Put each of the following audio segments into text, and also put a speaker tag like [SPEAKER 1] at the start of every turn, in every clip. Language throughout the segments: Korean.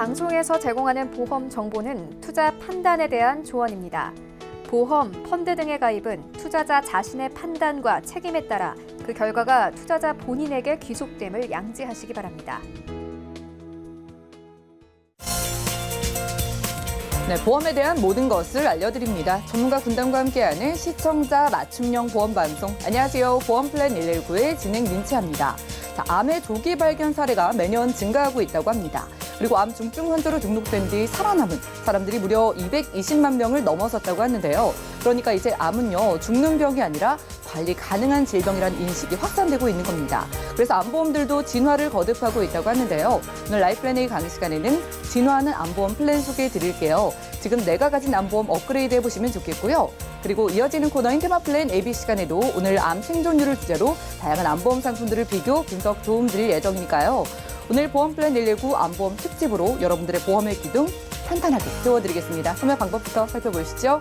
[SPEAKER 1] 방송에서 제공하는 보험 정보는 투자 판단에 대한 조언입니다. 보험, 펀드 등의 가입은 투자자 자신의 판단과 책임에 따라 그 결과가 투자자 본인에게 귀속됨을 양지하시기 바랍니다.
[SPEAKER 2] 네, 보험에 대한 모든 것을 알려드립니다. 전문가 군단과 함께하는 시청자 맞춤형 보험 방송. 안녕하세요. 보험플랜 119의 진행 민채합니다. 자, 암의 조기 발견 사례가 매년 증가하고 있다고 합니다. 그리고 암 중증 환자로 등록된 뒤 살아남은 사람들이 무려 220만 명을 넘어섰다고 하는데요. 그러니까 이제 암은요, 죽는 병이 아니라 관리 가능한 질병이라는 인식이 확산되고 있는 겁니다. 그래서 암보험들도 진화를 거듭하고 있다고 하는데요. 오늘 라이프플랜 A 강의 시간에는 진화하는 암보험 플랜 소개해 드릴게요. 지금 내가 가진 암보험 업그레이드 해보시면 좋겠고요. 그리고 이어지는 코너인 테마플랜 AB 시간에도 오늘 암 생존율을 주제로 다양한 암보험 상품들을 비교, 분석 도움 드릴 예정이니까요. 오늘 보험플랜 119 암보험 특집으로 여러분들의 보험의 기둥 탄탄하게 세워드리겠습니다. 참여 방법부터 살펴보시죠.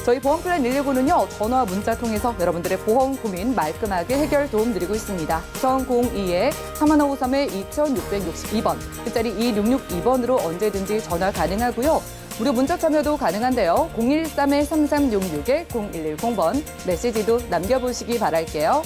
[SPEAKER 2] 저희 보험플랜 119는요, 전화, 문자 통해서 여러분들의 보험 고민 말끔하게 해결 도움 드리고 있습니다. 우선 02-3153-2662번, 끝자리 2662번으로 언제든지 전화 가능하고요. 무료 문자 참여도 가능한데요. 013-3366-0110번 메시지도 남겨보시기 바랄게요.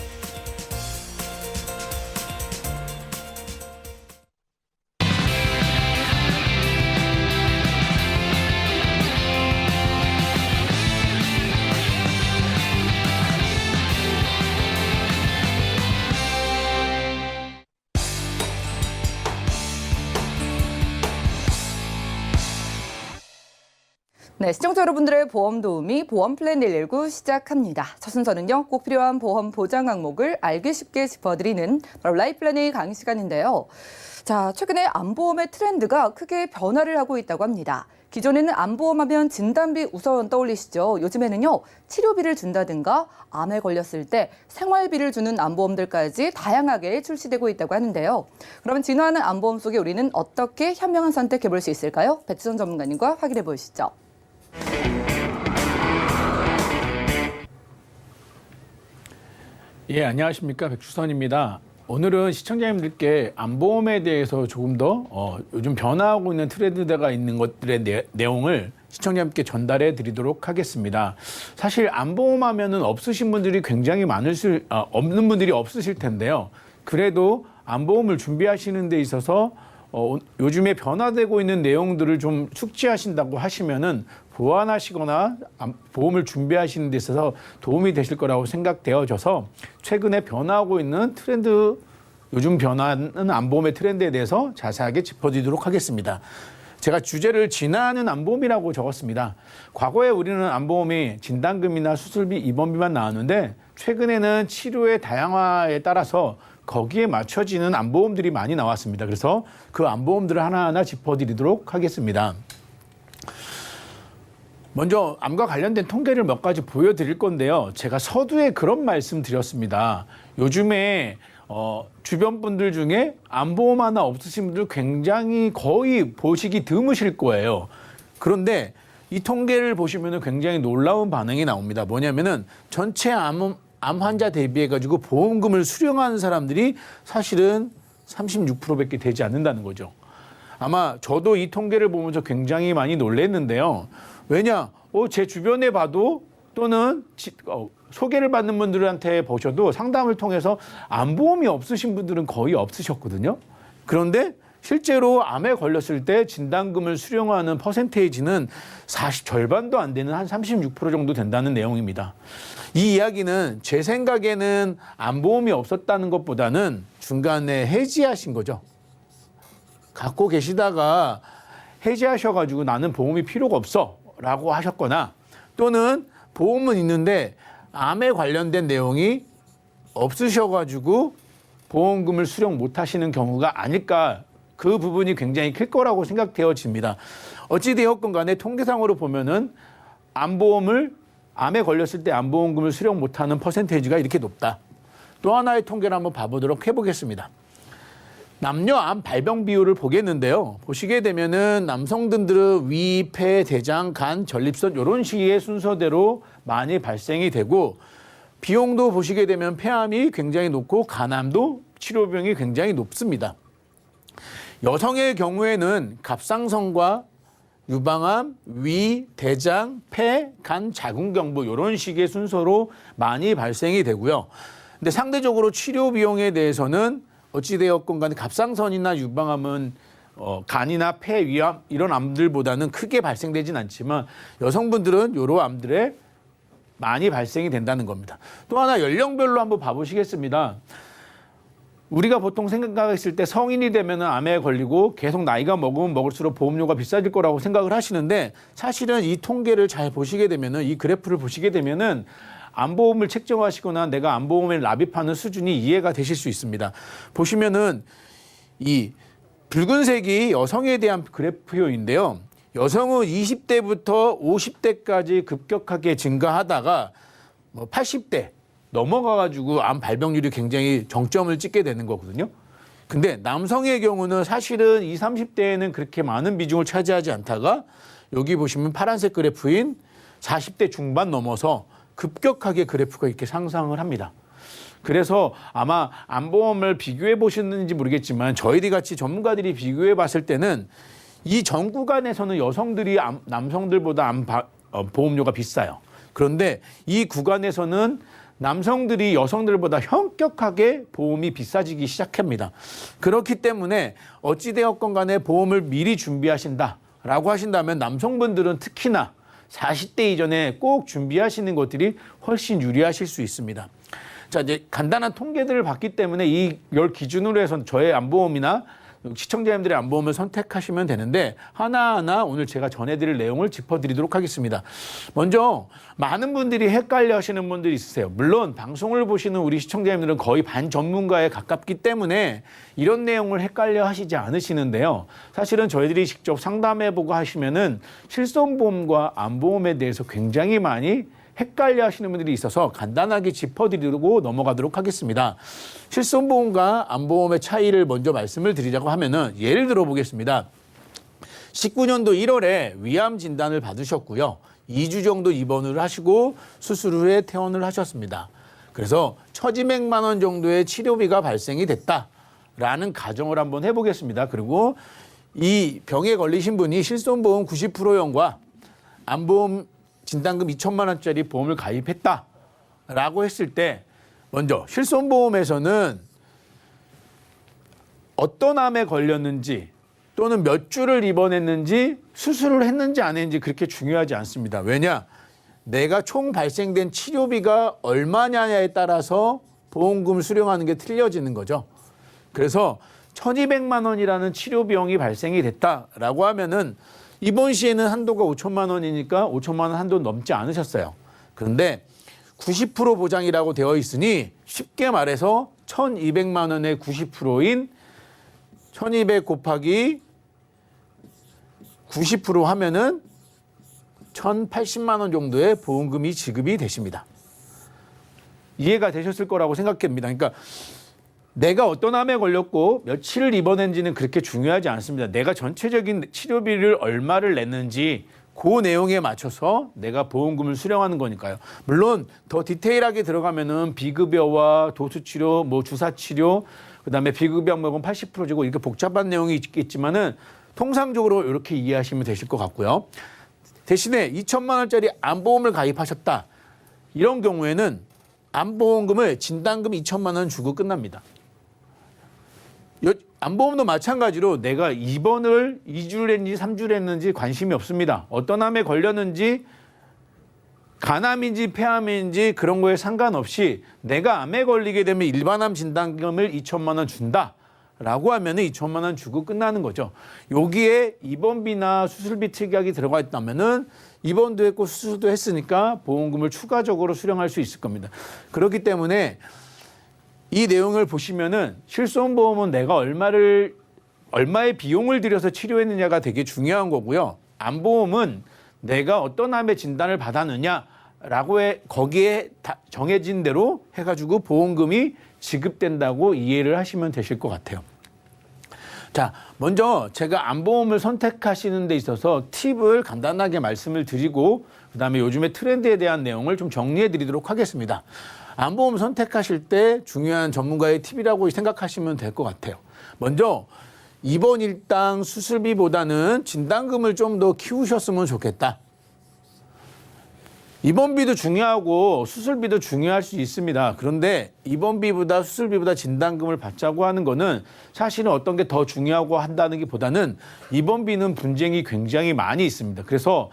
[SPEAKER 2] 네, 시청자 여러분들의 보험 도우미 보험플랜 119 시작합니다. 첫 순서는요, 꼭 필요한 보험 보장 항목을 알기 쉽게 짚어드리는 바로 라이프플랜 A 강의 시간인데요. 자, 최근에 암보험의 트렌드가 크게 변화를 하고 있다고 합니다. 기존에는 암보험하면 진단비 우선 떠올리시죠. 요즘에는요, 치료비를 준다든가 암에 걸렸을 때 생활비를 주는 암보험들까지 다양하게 출시되고 있다고 하는데요. 그러면 진화하는 암보험 속에 우리는 어떻게 현명한 선택해 볼 수 있을까요? 백수선 전문가님과 확인해 보시죠.
[SPEAKER 3] 예, 안녕하십니까. 백주선입니다. 오늘은 시청자님들께 암보험에 대해서 조금 더 요즘 변화하고 있는 트렌드가 있는 것들의 내용을 시청자님께 전달해 드리도록 하겠습니다. 사실 암보험 하면은 없으신 분들이 굉장히 없는 분들이 없으실 텐데요. 그래도 암보험을 준비하시는 데 있어서 요즘에 변화되고 있는 내용들을 좀 숙지하신다고 하시면은 보완하시거나 보험을 준비하시는 데 있어서 도움이 되실 거라고 생각되어져서 최근에 변화하고 있는 트렌드, 요즘 변화하는 암보험의 트렌드에 대해서 자세하게 짚어드리도록 하겠습니다. 제가 주제를 진화하는 암보험이라고 적었습니다. 과거에 우리는 암보험이 진단금이나 수술비, 입원비만 나왔는데 최근에는 치료의 다양화에 따라서 거기에 맞춰지는 암보험들이 많이 나왔습니다. 그래서 그 암보험들을 하나하나 짚어드리도록 하겠습니다. 먼저 암과 관련된 통계를 몇 가지 보여드릴 건데요. 제가 서두에 그런 말씀 드렸습니다. 요즘에 주변 분들 중에 암보험 하나 없으신 분들 굉장히 거의 보시기 드무실 거예요. 그런데 이 통계를 보시면 굉장히 놀라운 반응이 나옵니다. 뭐냐면은 전체 암 환자 대비해가지고 보험금을 수령하는 사람들이 사실은 36%밖에 되지 않는다는 거죠. 아마 저도 이 통계를 보면서 굉장히 많이 놀랐는데요. 왜냐? 제 주변에 봐도 또는 소개를 받는 분들한테 보셔도 상담을 통해서 암보험이 없으신 분들은 거의 없으셨거든요. 그런데 실제로 암에 걸렸을 때 진단금을 수령하는 퍼센테이지는 절반도 안 되는 한 36% 정도 된다는 내용입니다. 이 이야기는 제 생각에는 암보험이 없었다는 것보다는 중간에 해지하신 거죠. 갖고 계시다가 해지하셔가지고 나는 보험이 필요가 없어 라고 하셨거나 또는 보험은 있는데 암에 관련된 내용이 없으셔가지고 보험금을 수령 못 하시는 경우가 아닐까, 그 부분이 굉장히 클 거라고 생각되어집니다. 어찌되었건 간에 통계상으로 보면은 암에 걸렸을 때 암보험금을 수령 못하는 퍼센테이지가 이렇게 높다. 또 하나의 통계를 한번 봐보도록 해보겠습니다. 남녀 암 발병 비율을 보겠는데요. 보시게 되면은 남성들은 위, 폐, 대장, 간, 전립선 이런 시기의 순서대로 많이 발생이 되고 비용도 보시게 되면 폐암이 굉장히 높고 간암도 치료비용이 굉장히 높습니다. 여성의 경우에는 갑상선과 유방암, 위, 대장, 폐, 간, 자궁경부 이런 식의 순서로 많이 발생이 되고요. 근데 상대적으로 치료 비용에 대해서는 어찌되었건 간에 갑상선이나 유방암은 간이나 폐, 위암 이런 암들보다는 크게 발생되진 않지만 여성분들은 이런 암들에 많이 발생이 된다는 겁니다. 또 하나 연령별로 한번 봐보시겠습니다. 우리가 보통 생각했을 때 성인이 되면 암에 걸리고 계속 나이가 먹으면 먹을수록 보험료가 비싸질 거라고 생각을 하시는데 사실은 이 통계를 잘 보시게 되면은 이 그래프를 보시게 되면은 암보험을 책정하시거나 내가 암보험에 납입하는 수준이 이해가 되실 수 있습니다. 보시면은 이 붉은색이 여성에 대한 그래프표인데요. 여성은 20대부터 50대까지 급격하게 증가하다가 80대 넘어가가지고 암 발병률이 굉장히 정점을 찍게 되는 거거든요. 근데 남성의 경우는 사실은 20, 30대에는 그렇게 많은 비중을 차지하지 않다가 여기 보시면 파란색 그래프인 40대 중반 넘어서 급격하게 그래프가 이렇게 상승을 합니다. 그래서 아마 암보험을 비교해 보셨는지 모르겠지만 저희들 같이 전문가들이 비교해 봤을 때는 이 전 구간에서는 여성들이 남성들보다 보험료가 비싸요. 그런데 이 구간에서는 남성들이 여성들보다 현격하게 보험이 비싸지기 시작합니다. 그렇기 때문에 어찌되었건 간에 보험을 미리 준비하신다라고 하신다면 남성분들은 특히나 40대 이전에 꼭 준비하시는 것들이 훨씬 유리하실 수 있습니다. 자, 이제 간단한 통계들을 봤기 때문에 이걸 기준으로 해서 저의 암보험이나 시청자님들의 암보험을 선택하시면 되는데 하나하나 오늘 제가 전해드릴 내용을 짚어드리도록 하겠습니다. 먼저 많은 분들이 헷갈려 하시는 분들이 있으세요. 물론 방송을 보시는 우리 시청자님들은 거의 반전문가에 가깝기 때문에 이런 내용을 헷갈려 하시지 않으시는데요. 사실은 저희들이 직접 상담해보고 하시면은 실손보험과 암보험에 대해서 굉장히 많이 헷갈려 하시는 분들이 있어서 간단하게 짚어드리고 넘어가도록 하겠습니다. 실손보험과 암보험의 차이를 먼저 말씀을 드리자고 하면은 예를 들어 보겠습니다. 19년도 1월에 위암 진단을 받으셨고요. 2주 정도 입원을 하시고 수술 후에 퇴원을 하셨습니다. 그래서 1,200만 원 정도의 치료비가 발생이 됐다라는 가정을 한번 해보겠습니다. 그리고 이 병에 걸리신 분이 실손보험 90%형과 암보험 진단금 2천만 원짜리 보험을 가입했다라고 했을 때 먼저 실손보험에서는 어떤 암에 걸렸는지 또는 몇 주를 입원했는지 수술을 했는지 안 했는지 그렇게 중요하지 않습니다. 왜냐? 내가 총 발생된 치료비가 얼마냐에 따라서 보험금을 수령하는 게 틀려지는 거죠. 그래서 1,200만 원이라는 치료 비용이 발생이 됐다라고 하면은 이번 시에는 한도가 5천만 원이니까 5천만 원 한도 넘지 않으셨어요. 그런데 90% 보장이라고 되어 있으니 쉽게 말해서 1,200만 원의 90%인 1,200 곱하기 90% 하면은 1,080만 원 정도의 보험금이 지급이 되십니다. 이해가 되셨을 거라고 생각합니다. 그러니까 내가 어떤 암에 걸렸고 며칠을 입원했는지는 그렇게 중요하지 않습니다. 내가 전체적인 치료비를 얼마를 냈는지 그 내용에 맞춰서 내가 보험금을 수령하는 거니까요. 물론 더 디테일하게 들어가면은 비급여와 도수치료, 주사치료, 그다음에 비급여금은 80% 주고 이렇게 복잡한 내용이 있겠지만은 통상적으로 이렇게 이해하시면 되실 것 같고요. 대신에 2천만 원짜리 암보험을 가입하셨다. 이런 경우에는 암보험금을 진단금 2천만 원 주고 끝납니다. 암보험도 마찬가지로 내가 입원을 2주를 했는지 3주를 했는지 관심이 없습니다. 어떤 암에 걸렸는지 간암인지 폐암인지 그런 거에 상관없이 내가 암에 걸리게 되면 일반암 진단금을 2천만 원 준다라고 하면 2천만 원 주고 끝나는 거죠. 여기에 입원비나 수술비 특약이 들어가 있다면 입원도 했고 수술도 했으니까 보험금을 추가적으로 수령할 수 있을 겁니다. 그렇기 때문에 이 내용을 보시면은 실손보험은 내가 얼마의 비용을 들여서 치료했느냐가 되게 중요한 거고요. 암보험은 내가 어떤 암의 진단을 받았느냐라고 거기에 정해진 대로 해가지고 보험금이 지급된다고 이해를 하시면 되실 것 같아요. 자, 먼저 제가 암보험을 선택하시는 데 있어서 팁을 간단하게 말씀을 드리고 그다음에 요즘의 트렌드에 대한 내용을 좀 정리해 드리도록 하겠습니다. 암보험 선택하실 때 중요한 전문가의 팁이라고 생각하시면 될 것 같아요. 먼저 입원 일당 수술비보다는 진단금을 좀 더 키우셨으면 좋겠다. 입원비도 중요하고 수술비도 중요할 수 있습니다. 그런데 입원비보다 수술비보다 진단금을 받자고 하는 거는 사실은 어떤 게 더 중요하고 한다는 게 보다는 입원비는 분쟁이 굉장히 많이 있습니다. 그래서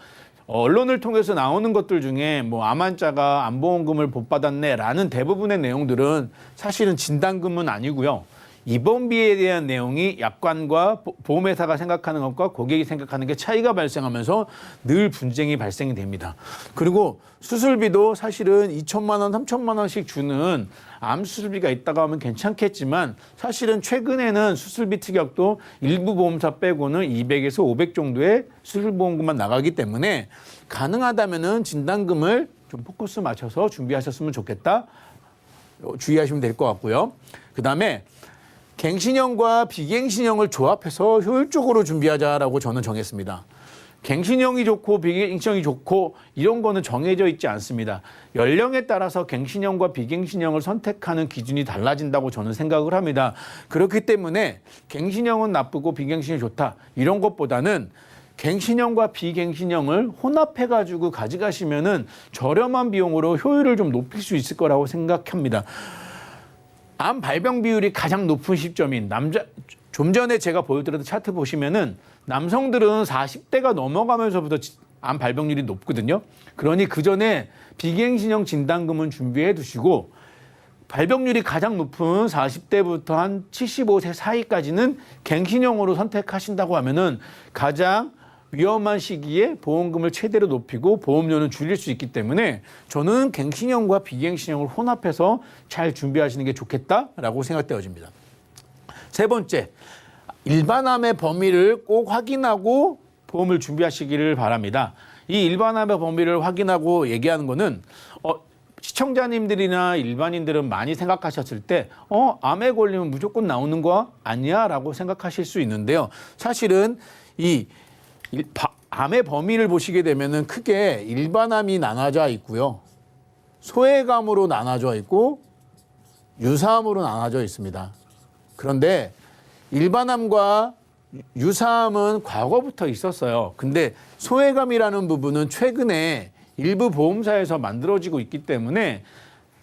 [SPEAKER 3] 언론을 통해서 나오는 것들 중에 뭐 암 환자가 암보험금을 못 받았네라는 대부분의 내용들은 사실은 진단금은 아니고요. 입원비에 대한 내용이 약관과 보험회사가 생각하는 것과 고객이 생각하는 게 차이가 발생하면서 늘 분쟁이 발생이 됩니다. 그리고 수술비도 사실은 2천만 원, 3천만 원씩 주는 암 수술비가 있다고 하면 괜찮겠지만 사실은 최근에는 수술비 특약도 일부 보험사 빼고는 200에서 500 정도의 수술보험금만 나가기 때문에 가능하다면은 진단금을 좀 포커스 맞춰서 준비하셨으면 좋겠다. 주의하시면 될 것 같고요. 그다음에 갱신형과 비갱신형을 조합해서 효율적으로 준비하자라고 저는 정했습니다. 갱신형이 좋고 비갱신형이 좋고 이런 거는 정해져 있지 않습니다. 연령에 따라서 갱신형과 비갱신형을 선택하는 기준이 달라진다고 저는 생각을 합니다. 그렇기 때문에 갱신형은 나쁘고 비갱신형이 좋다 이런 것보다는 갱신형과 비갱신형을 혼합해가지고 가져가시면은 저렴한 비용으로 효율을 좀 높일 수 있을 거라고 생각합니다. 암 발병 비율이 가장 높은 시점인 좀 전에 제가 보여드렸던 차트 보시면은 남성들은 40대가 넘어가면서부터 암 발병률이 높거든요. 그러니 그 전에 비갱신형 진단금은 준비해 두시고 발병률이 가장 높은 40대부터 한 75세 사이까지는 갱신형으로 선택하신다고 하면은 가장 위험한 시기에 보험금을 최대로 높이고 보험료는 줄일 수 있기 때문에 저는 갱신형과 비갱신형을 혼합해서 잘 준비하시는 게 좋겠다라고 생각되어집니다. 세 번째, 일반암의 범위를 꼭 확인하고 보험을 준비하시기를 바랍니다. 이 일반암의 범위를 확인하고 얘기하는 거는 시청자님들이나 일반인들은 많이 생각하셨을 때 암에 걸리면 무조건 나오는 거 아니야? 라고 생각하실 수 있는데요. 사실은 이 암의 범위를 보시게 되면은 크게 일반암이 나눠져 있고요. 소외감으로 나눠져 있고 유사암으로 나눠져 있습니다. 그런데 일반암과 유사암은 과거부터 있었어요. 근데 소외감이라는 부분은 최근에 일부 보험사에서 만들어지고 있기 때문에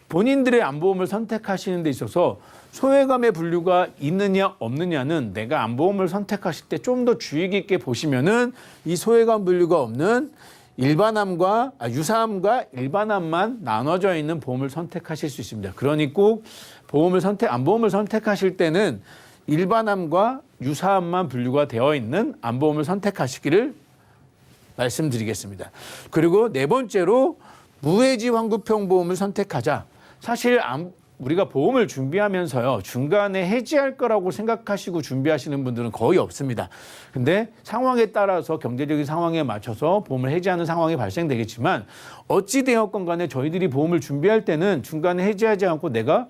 [SPEAKER 3] 본인들의 암보험을 선택하시는 데 있어서 소외감의 분류가 있느냐 없느냐는 내가 암보험을 선택하실 때 좀 더 주의 깊게 보시면은 이 소외감 분류가 없는 일반암과 유사암과 일반암만 나눠져 있는 보험을 선택하실 수 있습니다. 그러니 꼭 암보험을 선택하실 때는 일반암과 유사암만 분류가 되어 있는 암보험을 선택하시기를 말씀드리겠습니다. 그리고 네 번째로 무해지 환급형 보험을 선택하자. 사실 우리가 보험을 준비하면서요, 중간에 해지할 거라고 생각하시고 준비하시는 분들은 거의 없습니다. 근데 상황에 따라서 경제적인 상황에 맞춰서 보험을 해지하는 상황이 발생되겠지만 어찌되었건 간에 저희들이 보험을 준비할 때는 중간에 해지하지 않고 내가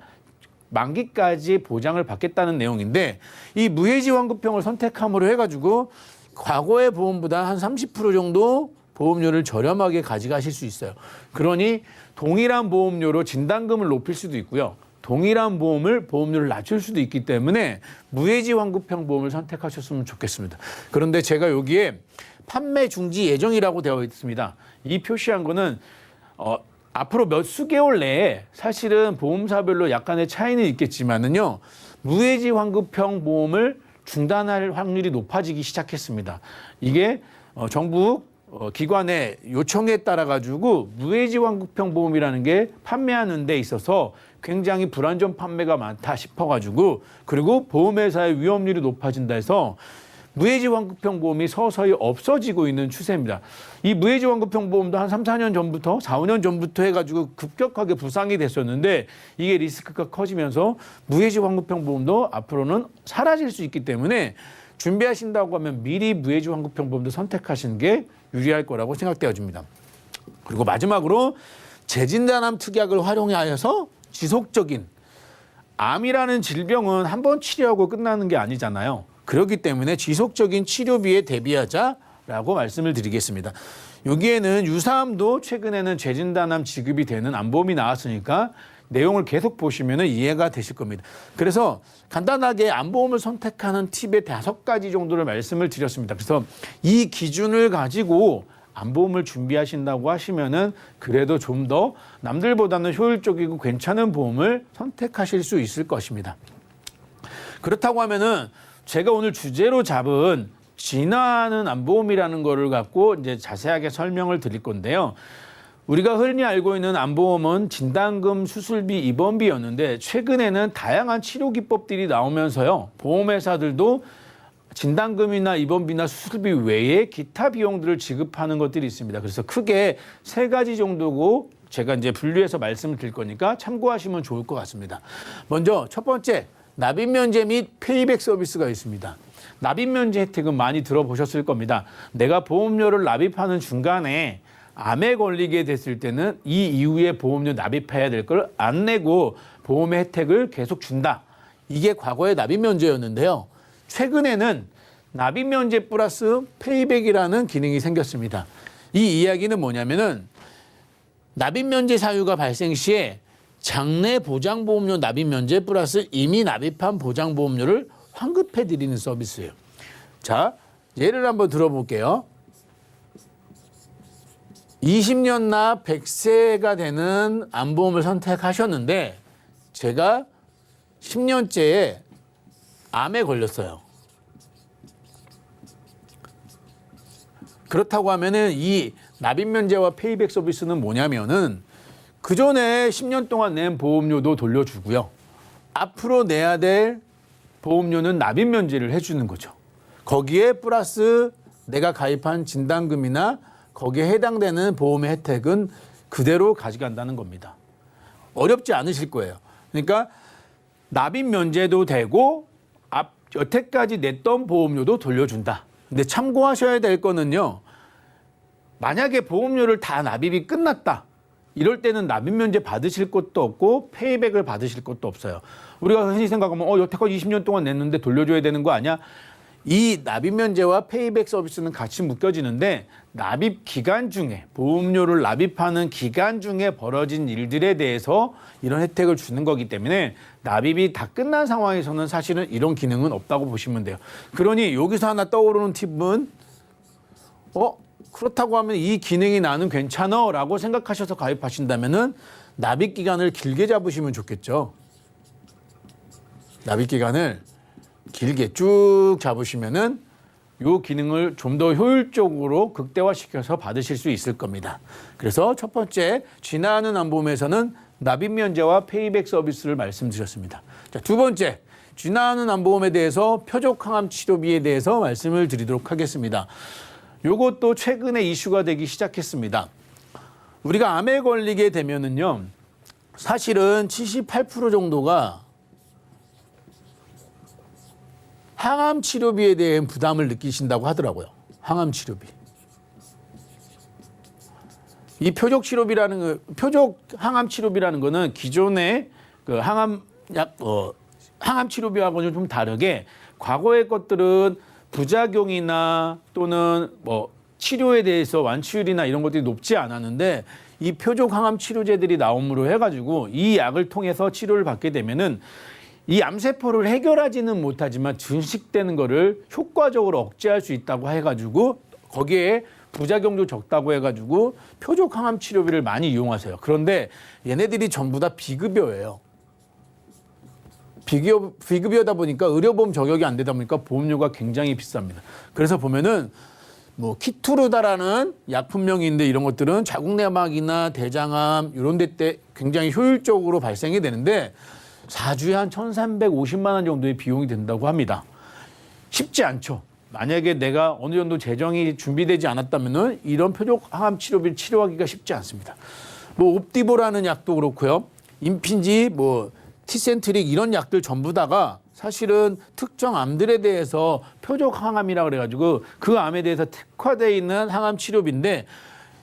[SPEAKER 3] 만기까지 보장을 받겠다는 내용인데 이 무해지 환급형을 선택함으로 해가지고 과거의 보험보다 한 30% 정도 보험료를 저렴하게 가져가실 수 있어요. 그러니 동일한 보험료로 진단금을 높일 수도 있고요. 동일한 보험료를 낮출 수도 있기 때문에 무해지 환급형 보험을 선택하셨으면 좋겠습니다. 그런데 제가 여기에 판매 중지 예정이라고 되어 있습니다. 이 표시한 거는 앞으로 몇 수개월 내에 사실은 보험사별로 약간의 차이는 있겠지만은요. 무해지 환급형 보험을 중단할 확률이 높아지기 시작했습니다. 이게 정부 기관의 요청에 따라 가지고 무해지 환급형 보험이라는 게 판매하는 데 있어서 굉장히 불안전 판매가 많다 싶어 가지고 그리고 보험회사의 위험률이 높아진다 해서 무해지 환급형 보험이 서서히 없어지고 있는 추세입니다. 이 무해지 환급형 보험도 한 3, 4년 전부터 4, 5년 전부터 해가지고 급격하게 부상이 됐었는데 이게 리스크가 커지면서 무해지 환급형 보험도 앞으로는 사라질 수 있기 때문에 준비하신다고 하면 미리 무해지 환급형 보험도 선택하시는 게 유리할 거라고 생각되어집니다. 그리고 마지막으로 재진단암 특약을 활용하여서 지속적인 암이라는 질병은 한번 치료하고 끝나는 게 아니잖아요. 그렇기 때문에 지속적인 치료비에 대비하자라고 말씀을 드리겠습니다. 여기에는 유사암도 최근에는 재진단암 지급이 되는 암보험이 나왔으니까 내용을 계속 보시면 이해가 되실 겁니다. 그래서 간단하게 암보험을 선택하는 팁의 5가지 정도를 말씀을 드렸습니다. 그래서 이 기준을 가지고 암보험을 준비하신다고 하시면은 그래도 좀 더 남들보다는 효율적이고 괜찮은 보험을 선택하실 수 있을 것입니다. 그렇다고 하면은 제가 오늘 주제로 잡은 진화하는 암보험이라는 거를 갖고 이제 자세하게 설명을 드릴 건데요. 우리가 흔히 알고 있는 암보험은 진단금, 수술비, 입원비였는데 최근에는 다양한 치료 기법들이 나오면서요. 보험회사들도 진단금이나 입원비나 수술비 외에 기타 비용들을 지급하는 것들이 있습니다. 그래서 크게 3가지 정도고 제가 이제 분류해서 말씀을 드릴 거니까 참고하시면 좋을 것 같습니다. 먼저 첫 번째, 납입 면제 및 페이백 서비스가 있습니다. 납입 면제 혜택은 많이 들어보셨을 겁니다. 내가 보험료를 납입하는 중간에 암에 걸리게 됐을 때는 이 이후에 보험료 납입해야 될 걸 안 내고 보험의 혜택을 계속 준다. 이게 과거의 납입 면제였는데요. 최근에는 납입 면제 플러스 페이백이라는 기능이 생겼습니다. 이 이야기는 뭐냐면은 납입 면제 사유가 발생 시에 장래 보장보험료 납입 면제 플러스 이미 납입한 보장보험료를 환급해 드리는 서비스예요. 자, 예를 한번 들어볼게요. 20년나 100세가 되는 암보험을 선택하셨는데 제가 10년째에 암에 걸렸어요. 그렇다고 하면은 이 납입 면제와 페이백 서비스는 뭐냐면은 그 전에 10년 동안 낸 보험료도 돌려주고요. 앞으로 내야 될 보험료는 납입 면제를 해주는 거죠. 거기에 플러스 내가 가입한 진단금이나 거기에 해당되는 보험의 혜택은 그대로 가져간다는 겁니다. 어렵지 않으실 거예요. 그러니까 납입 면제도 되고 여태까지 냈던 보험료도 돌려준다. 근데 참고하셔야 될 거는요. 만약에 보험료를 다 납입이 끝났다. 이럴 때는 납입 면제 받으실 것도 없고 페이백을 받으실 것도 없어요. 우리가 흔히 생각하면 여태까지 20년 동안 냈는데 돌려줘야 되는 거 아니야? 이 납입 면제와 페이백 서비스는 같이 묶여지는데 납입 기간 중에 보험료를 납입하는 기간 중에 벌어진 일들에 대해서 이런 혜택을 주는 거기 때문에 납입이 다 끝난 상황에서는 사실은 이런 기능은 없다고 보시면 돼요. 그러니 여기서 하나 떠오르는 팁은 그렇다고 하면 이 기능이 나는 괜찮아 라고 생각하셔서 가입하신다면은 납입 기간을 길게 잡으시면 좋겠죠. 납입 기간을 길게 쭉 잡으시면은 이 기능을 좀 더 효율적으로 극대화시켜서 받으실 수 있을 겁니다. 그래서 첫 번째, 진화하는 암보험에서는 납입 면제와 페이백 서비스를 말씀드렸습니다. 자, 두 번째, 진화하는 암보험에 대해서 표적 항암 치료비에 대해서 말씀을 드리도록 하겠습니다. 이것도 최근에 이슈가 되기 시작했습니다. 우리가 암에 걸리게 되면은요, 사실은 78% 정도가 항암 치료비에 대한 부담을 느끼신다고 하더라고요. 항암 치료비. 이 표적 항암 치료비라는 거는 기존의 그 항암 치료비하고는 좀 다르게 과거의 것들은 부작용이나 또는 치료에 대해서 완치율이나 이런 것들이 높지 않았는데 이 표적 항암 치료제들이 나옴으로 해가지고 이 약을 통해서 치료를 받게 되면은 이 암세포를 해결하지는 못하지만 증식되는 거를 효과적으로 억제할 수 있다고 해가지고 거기에 부작용도 적다고 해가지고 표적 항암 치료비를 많이 이용하세요. 그런데 얘네들이 전부 다 비급여예요. 비급여다 보니까 의료보험 저격이 안 되다 보니까 보험료가 굉장히 비쌉니다. 그래서 보면은 키투르다라는 약품명이 있는데 이런 것들은 자궁내막이나 대장암 이런 데 때 굉장히 효율적으로 발생이 되는데 4주에 한 1,350만 원 정도의 비용이 된다고 합니다. 쉽지 않죠. 만약에 내가 어느 정도 재정이 준비되지 않았다면은 이런 표적 항암 치료비를 치료하기가 쉽지 않습니다. 옵디보라는 약도 그렇고요. 임핀지, 티센트릭 이런 약들 전부 다가 사실은 특정 암들에 대해서 표적 항암이라 그래가지고 그 암에 대해서 특화되어 있는 항암 치료비인데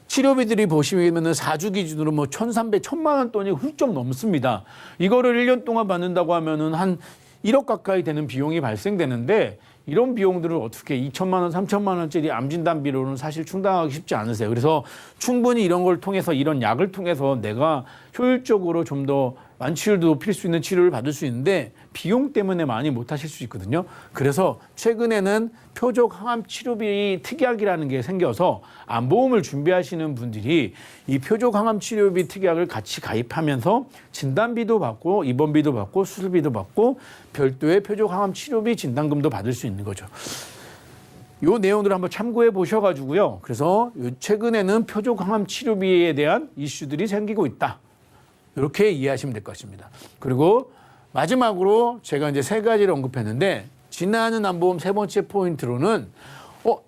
[SPEAKER 3] 치료비들이 보시면은 4주 기준으로 1,300, 1,000만 원 돈이 훌쩍 넘습니다. 이거를 1년 동안 받는다고 하면은 한 1억 가까이 되는 비용이 발생되는데 이런 비용들을 어떻게 2천만 원, 3천만 원짜리 암 진단비로는 사실 충당하기 쉽지 않으세요. 그래서 충분히 이런 걸 통해서 이런 약을 통해서 내가 효율적으로 좀 더 완치율도 높일 수 있는 치료를 받을 수 있는데 비용 때문에 많이 못 하실 수 있거든요. 그래서 최근에는 표적 항암 치료비 특약이라는 게 생겨서 암보험을 준비하시는 분들이 이 표적 항암 치료비 특약을 같이 가입하면서 진단비도 받고 입원비도 받고 수술비도 받고 별도의 표적 항암 치료비 진단금도 받을 수 있는 거죠. 요 내용들을 한번 참고해 보셔가지고요. 그래서 최근에는 표적 항암 치료비에 대한 이슈들이 생기고 있다. 이렇게 이해하시면 될 것 같습니다. 그리고 마지막으로 제가 이제 3가지를 언급했는데 지나는 암보험 3번째 포인트로는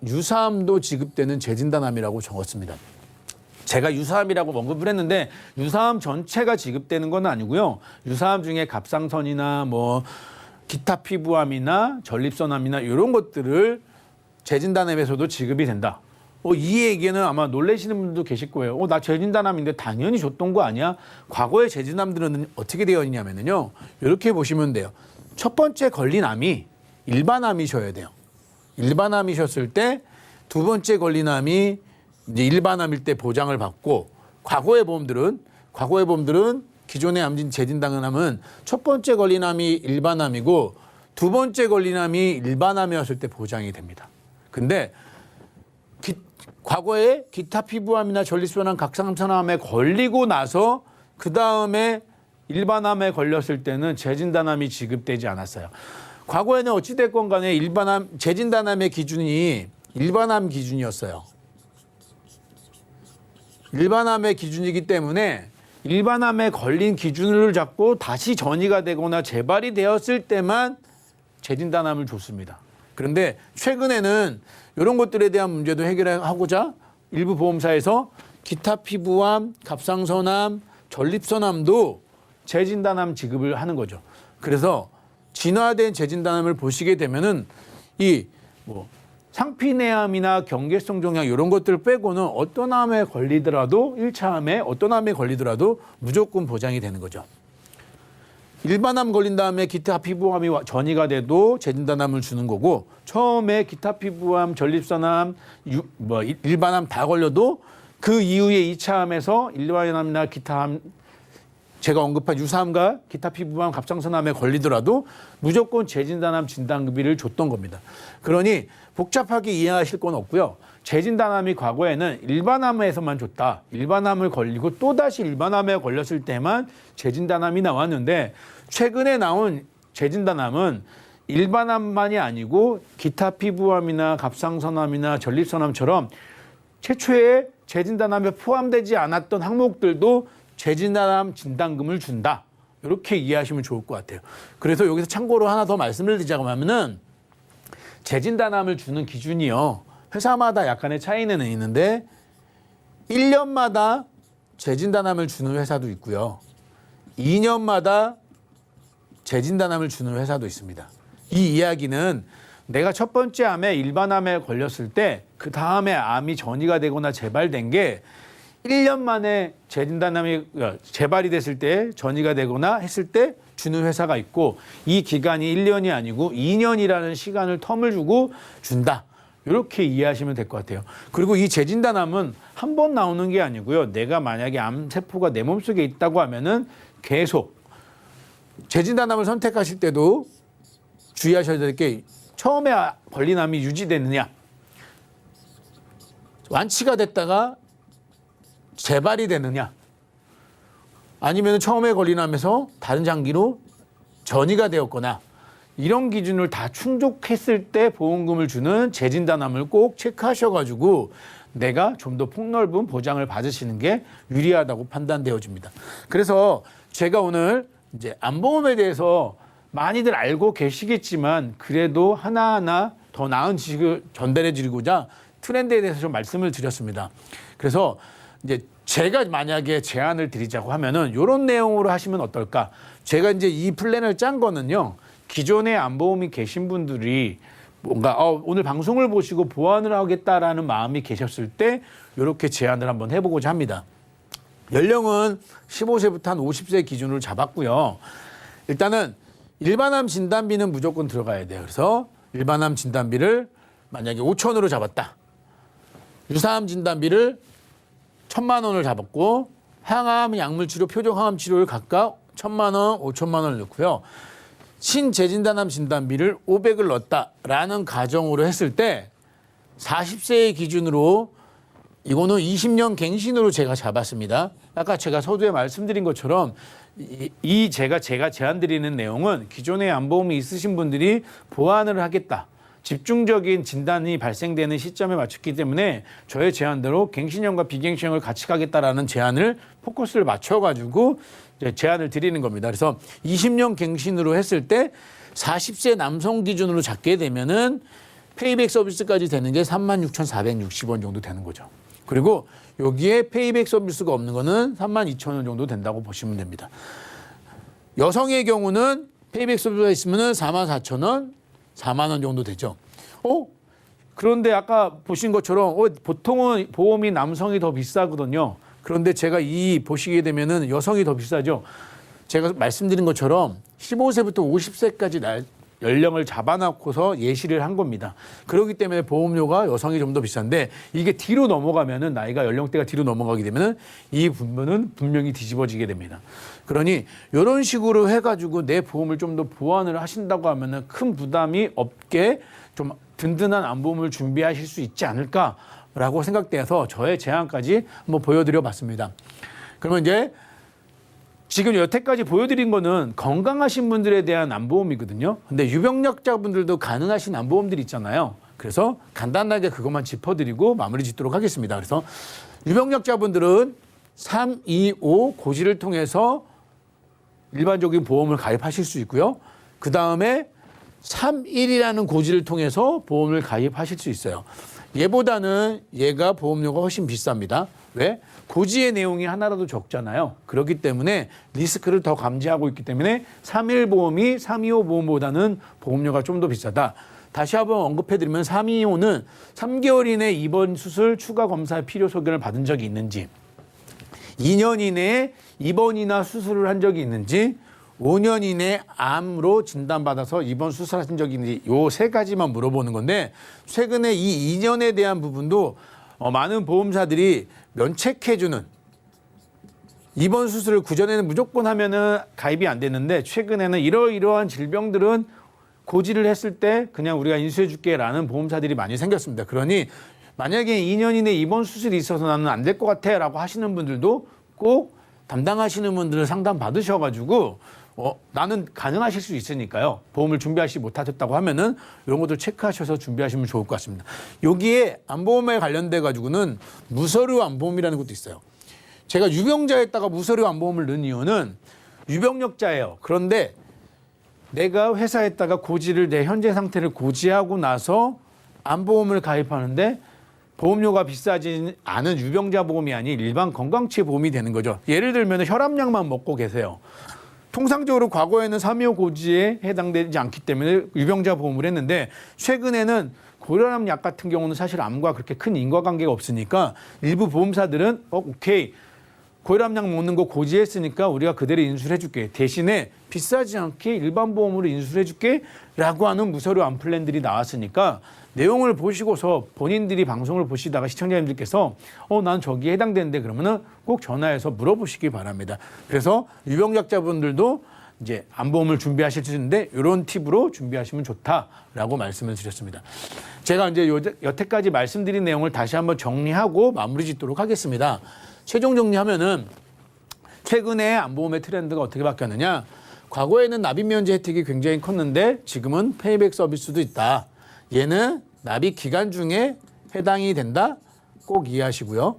[SPEAKER 3] 유사암도 지급되는 재진단암이라고 적었습니다. 제가 유사암이라고 언급을 했는데 유사암 전체가 지급되는 건 아니고요. 유사암 중에 갑상선이나 뭐 기타 피부암이나 전립선암이나 이런 것들을 재진단암에서도 지급이 된다. 이 얘기는 아마 놀라시는 분들도 계실 거예요. 나 재진단암인데 당연히 줬던 거 아니야? 과거의 재진암들은 어떻게 되어 있냐면요. 이렇게 보시면 돼요. 첫 번째 걸린 암이 일반암이셔야 돼요. 일반암이셨을 때 두 번째 걸린 암이 이제 일반암일 때 보장을 받고 과거의 보험들은 기존의 암진 재진단암은 첫 번째 걸린 암이 일반암이고 두 번째 걸린 암이 일반암이었을 때 보장이 됩니다. 근데 과거에 기타 피부암이나 전립선암, 갑상선암에 걸리고 나서 그 다음에 일반암에 걸렸을 때는 재진단암이 지급되지 않았어요. 과거에는 어찌됐건 간에 재진단암의 기준이 일반암 기준이었어요. 일반암의 기준이기 때문에 일반암에 걸린 기준을 잡고 다시 전이가 되거나 재발이 되었을 때만 재진단암을 줬습니다. 그런데 최근에는 이런 것들에 대한 문제도 해결하고자 일부 보험사에서 기타 피부암, 갑상선암, 전립선암도 재진단암 지급을 하는 거죠. 그래서 진화된 재진단암을 보시게 되면은 이 상피내암이나 경계성 종양 이런 것들을 빼고는 어떤 암에 걸리더라도 1차 암에 어떤 암에 걸리더라도 무조건 보장이 되는 거죠. 일반암 걸린 다음에 기타 피부암이 전이가 돼도 재진단암을 주는 거고 처음에 기타 피부암, 전립선암, 일반암 다 걸려도 그 이후에 2차 암에서 일반암이나 기타 암 제가 언급한 유사암과 기타 피부암, 갑상선암에 걸리더라도 무조건 재진단암 진단급비를 줬던 겁니다. 그러니 복잡하게 이해하실 건 없고요. 재진단암이 과거에는 일반암에서만 줬다. 일반암을 걸리고 또다시 일반암에 걸렸을 때만 재진단암이 나왔는데 최근에 나온 재진단암은 일반암만이 아니고 기타 피부암이나 갑상선암이나 전립선암처럼 최초에 재진단암에 포함되지 않았던 항목들도 재진단암 진단금을 준다. 이렇게 이해하시면 좋을 것 같아요. 그래서 여기서 참고로 하나 더 말씀을 드리자고 하면은 재진단암을 주는 기준이요. 회사마다 약간의 차이는 있는데 1년마다 재진단암을 주는 회사도 있고요. 2년마다 재진단암을 주는 회사도 있습니다. 이 이야기는 내가 첫 번째 암에 일반암에 걸렸을 때 그 다음에 암이 전이가 되거나 재발된 게 1년 만에 재진단암이 재발이 됐을 때 전이가 되거나 했을 때 주는 회사가 있고 이 기간이 1년이 아니고 2년이라는 시간을 텀을 주고 준다. 이렇게 이해하시면 될 것 같아요. 그리고 이 재진단암은 한 번 나오는 게 아니고요. 내가 만약에 암세포가 내 몸속에 있다고 하면은 계속 재진단암을 선택하실 때도 주의하셔야 될 게 처음에 걸린 암이 유지되느냐 완치가 됐다가 재발이 되느냐 아니면 처음에 걸린 암에서 다른 장기로 전이가 되었거나 이런 기준을 다 충족했을 때 보험금을 주는 재진단암을 꼭 체크하셔가지고 내가 좀 더 폭넓은 보장을 받으시는 게 유리하다고 판단되어집니다. 그래서 제가 오늘 이제 암보험에 대해서 많이들 알고 계시겠지만 그래도 하나하나 더 나은 지식을 전달해 드리고자 트렌드에 대해서 좀 말씀을 드렸습니다. 그래서 이제 제가 만약에 제안을 드리자고 하면은 이런 내용으로 하시면 어떨까? 제가 이제 이 플랜을 짠 거는요. 기존에 암보험이 계신 분들이 뭔가 오늘 방송을 보시고 보완을 하겠다라는 마음이 계셨을 때 이렇게 제안을 한번 해보고자 합니다. 연령은 15세부터 한 50세 기준으로 잡았고요. 일단은 일반암 진단비는 무조건 들어가야 돼요. 그래서 일반암 진단비를 만약에 5,000으로 잡았다. 유사암 진단비를 1,000만 원을 잡았고 항암, 약물치료, 표적 항암 치료를 각각 1,000만 원, 5천만 원을 넣고요. 신재진단암 진단비를 500을 넣었다라는 가정으로 했을 때 40세의 기준으로 이거는 20년 갱신으로 제가 잡았습니다. 아까 제가 서두에 말씀드린 것처럼 제가 제안드리는 내용은 기존에 암보험이 있으신 분들이 보완을 하겠다. 집중적인 진단이 발생되는 시점에 맞췄기 때문에 저의 제안대로 갱신형과 비갱신형을 같이 가겠다라는 제안을 포커스를 맞춰가지고 제안을 드리는 겁니다. 그래서 20년 갱신으로 했을 때 40세 남성 기준으로 잡게 되면은 페이백 서비스까지 되는 게 36,460원 정도 되는 거죠. 그리고 여기에 페이백 서비스가 없는 거는 32,000원 정도 된다고 보시면 됩니다. 여성의 경우는 페이백 서비스가 있으면 44,000원, 4만 원 정도 되죠. 그런데 아까 보신 것처럼 보통은 보험이 남성이 더 비싸거든요. 그런데 제가 보시게 되면은 여성이 더 비싸죠. 제가 말씀드린 것처럼 15세부터 50세까지 연령을 잡아놓고서 예시를 한 겁니다. 그렇기 때문에 보험료가 여성이 좀 더 비싼데 이게 뒤로 넘어가면은 나이가 연령대가 뒤로 넘어가게 되면은 이 부분은 분명히 뒤집어지게 됩니다. 그러니 이런 식으로 해가지고 내 보험을 좀 더 보완을 하신다고 하면은 큰 부담이 없게 좀 든든한 암보험을 준비하실 수 있지 않을까라고 생각돼서 저의 제안까지 한번 보여드려 봤습니다. 그러면 이제 지금 여태까지 보여드린 거는 건강하신 분들에 대한 암보험이거든요. 근데 유병력자분들도 가능하신 암보험들이 있잖아요. 그래서 간단하게 그것만 짚어드리고 마무리 짓도록 하겠습니다. 그래서 유병력자분들은 325 고지를 통해서 일반적인 보험을 가입하실 수 있고요. 그 다음에 31이라는 고지를 통해서 보험을 가입하실 수 있어요. 얘보다는 얘가 보험료가 훨씬 비쌉니다. 왜? 고지의 내용이 하나라도 적잖아요. 그렇기 때문에 리스크를 더 감지하고 있기 때문에 31 보험이 325 보험보다는 보험료가 좀 더 비싸다. 다시 한번 언급해드리면 325는 3개월 이내 입원 수술 추가 검사 필요 소견을 받은 적이 있는지, 2년 이내에 입원이나 수술을 한 적이 있는지, 5년 이내 암으로 진단받아서 입원 수술하신 적이 있는지 요 세 가지만 물어보는 건데 최근에 이 2년에 대한 부분도 많은 보험사들이 면책해주는 입원 수술을 구전에는 무조건 하면은 가입이 안 됐는데 최근에는 이러이러한 질병들은 고지를 했을 때 그냥 우리가 인수해줄게라는 보험사들이 많이 생겼습니다. 그러니 만약에 2년 이내 입원 수술이 있어서 나는 안 될 것 같아라고 하시는 분들도 꼭 담당하시는 분들을 상담 받으셔가지고 나는 가능하실 수 있으니까요. 보험을 준비하시지 못하셨다고 하면은 이런 것들 체크하셔서 준비하시면 좋을 것 같습니다. 여기에 암보험에 관련돼 가지고는 무서류 암보험이라는 것도 있어요. 제가 유병자에다가 무서류 암보험을 넣은 이유는 유병력자예요. 그런데 내가 회사에다가 고지를 내 현재 상태를 고지하고 나서 암보험을 가입하는데 보험료가 비싸지 않은 유병자 보험이 아닌 일반 건강치 보험이 되는 거죠. 예를 들면 혈압약만 먹고 계세요. 통상적으로 과거에는 325 고지에 해당되지 않기 때문에 유병자 보험을 했는데 최근에는 고혈압 약 같은 경우는 사실 암과 그렇게 큰 인과관계가 없으니까 일부 보험사들은 오케이 고혈압 약 먹는 거 고지했으니까 우리가 그대로 인수를 해줄게. 대신에 비싸지 않게 일반 보험으로 인수를 해줄게 라고 하는 무서류 암 플랜들이 나왔으니까 내용을 보시고서 본인들이 방송을 보시다가 시청자님들께서 난 저기에 해당되는데 그러면은 꼭 전화해서 물어보시기 바랍니다. 그래서 유병약자분들도 이제 암보험을 준비하실 수 있는데 이런 팁으로 준비하시면 좋다라고 말씀을 드렸습니다. 제가 이제 여태까지 말씀드린 내용을 다시 한번 정리하고 마무리 짓도록 하겠습니다. 최종 정리하면은 최근에 암보험의 트렌드가 어떻게 바뀌었느냐? 과거에는 납입 면제 혜택이 굉장히 컸는데 지금은 페이백 서비스도 있다. 얘는 납입 기간 중에 해당이 된다. 꼭 이해하시고요.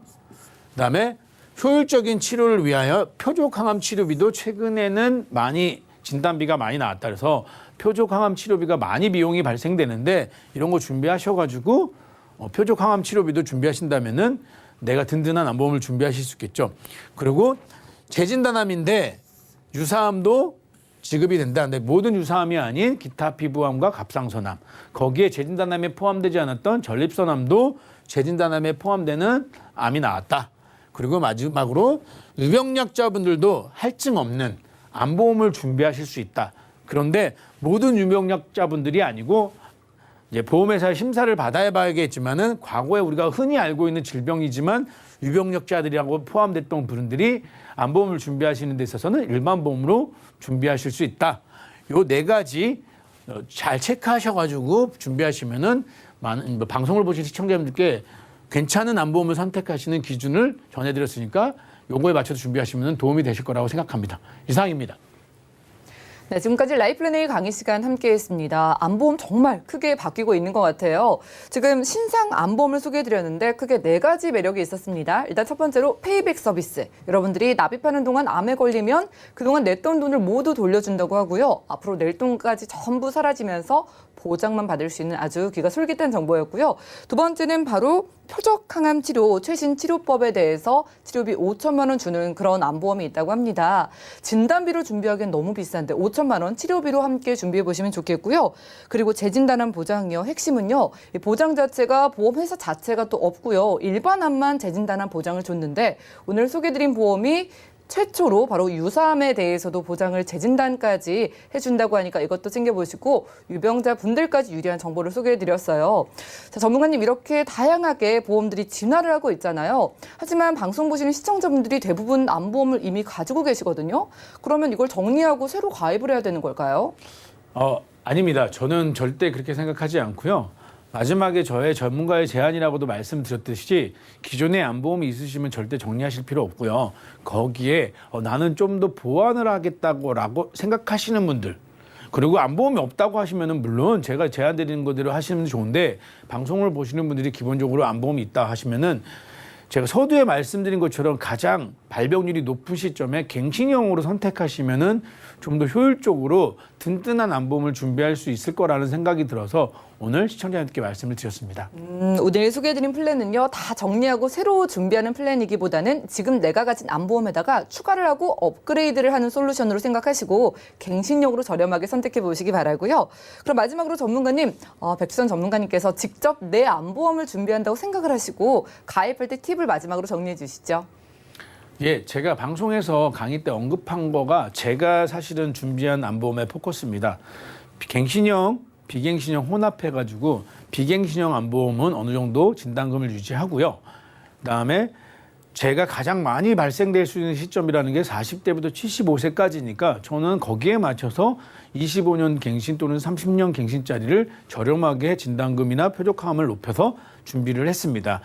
[SPEAKER 3] 그다음에 효율적인 치료를 위하여 표적항암 치료비도 최근에는 많이 진단비가 많이 나왔다. 그래서 표적항암 치료비가 많이 비용이 발생되는데 이런 거 준비하셔가지고 표적항암 치료비도 준비하신다면은 내가 든든한 암보험을 준비하실 수 있겠죠. 그리고 재진단암인데 유사암도 지급이 된다. 근데 모든 유사암이 아닌 기타 피부암과 갑상선암, 거기에 재진단암에 포함되지 않았던 전립선암도 재진단암에 포함되는 암이 나왔다. 그리고 마지막으로 유병약자분들도 할증 없는 암보험을 준비하실 수 있다. 그런데 모든 유병약자분들이 아니고 이제 보험회사의 심사를 받아야 봐야겠지만은 과거에 우리가 흔히 알고 있는 질병이지만 유병력자들이라고 포함됐던 분들이 암보험을 준비하시는 데 있어서는 일반 보험으로 준비하실 수 있다. 요 네 가지 잘 체크하셔가지고 준비하시면은 많은 방송을 보신 시청자분들께 괜찮은 암보험을 선택하시는 기준을 전해드렸으니까 요거에 맞춰서 준비하시면 도움이 되실 거라고 생각합니다. 이상입니다.
[SPEAKER 2] 네, 지금까지 라이플랜A 강의 시간 함께했습니다. 암보험 정말 크게 바뀌고 있는 것 같아요. 지금 신상 암보험을 소개해드렸는데 크게 4가지 매력이 있었습니다. 일단 첫 번째로 페이백 서비스. 여러분들이 납입하는 동안 암에 걸리면 그동안 냈던 돈을 모두 돌려준다고 하고요. 앞으로 낼 돈까지 전부 사라지면서 보장만 받을 수 있는 아주 귀가 솔깃한 정보였고요. 두 번째는 바로 표적 항암 치료 최신 치료법에 대해서 치료비 5천만 원 주는 그런 암보험이 있다고 합니다. 진단비로 준비하기엔 너무 비싼데 5천만 원 치료비로 함께 준비해 보시면 좋겠고요. 그리고 재진단암 보장이요. 핵심은요. 이 보장 자체가 보험회사 자체가 또 없고요. 일반 암만 재진단암 보장을 줬는데 오늘 소개드린 보험이 최초로 바로 유사암에 대해서도 보장을 재진단까지 해준다고 하니까 이것도 챙겨보시고 유병자 분들까지 유리한 정보를 소개해드렸어요. 자, 전문가님 이렇게 다양하게 보험들이 진화를 하고 있잖아요. 하지만 방송 보시는 시청자분들이 대부분 암보험을 이미 가지고 계시거든요. 그러면 이걸 정리하고 새로 가입을 해야 되는 걸까요?
[SPEAKER 3] 아닙니다. 저는 절대 그렇게 생각하지 않고요. 마지막에 저의 전문가의 제안이라고도 말씀드렸듯이 기존의 암보험이 있으시면 절대 정리하실 필요 없고요. 거기에 나는 좀 더 보완을 하겠다고 생각하시는 분들 그리고 암보험이 없다고 하시면은 물론 제가 제안드리는 거대로 하시면 좋은데 방송을 보시는 분들이 기본적으로 암보험이 있다 하시면은 제가 서두에 말씀드린 것처럼 가장 발병률이 높은 시점에 갱신형으로 선택하시면은 좀 더 효율적으로 든든한 암보험을 준비할 수 있을 거라는 생각이 들어서 오늘 시청자님께 말씀을 드렸습니다.
[SPEAKER 2] 오늘 소개해드린 플랜은요. 다 정리하고 새로 준비하는 플랜이기보다는 지금 내가 가진 암보험에다가 추가를 하고 업그레이드를 하는 솔루션으로 생각하시고 갱신형으로 저렴하게 선택해 보시기 바라고요. 그럼 마지막으로 전문가님, 백수선 전문가님께서 직접 내 암보험을 준비한다고 생각을 하시고 가입할 때 팁을 마지막으로 정리해 주시죠.
[SPEAKER 3] 예, 제가 방송에서 강의 때 언급한 거가 제가 사실은 준비한 암보험의 포커스입니다. 갱신형, 비갱신형 혼합해가지고 비갱신형 암보험은 어느 정도 진단금을 유지하고요. 그다음에 제가 가장 많이 발생될 수 있는 시점이라는 게 40대부터 75세까지니까 저는 거기에 맞춰서 25년 갱신 또는 30년 갱신짜리를 저렴하게 진단금이나 표적항암을 높여서 준비를 했습니다.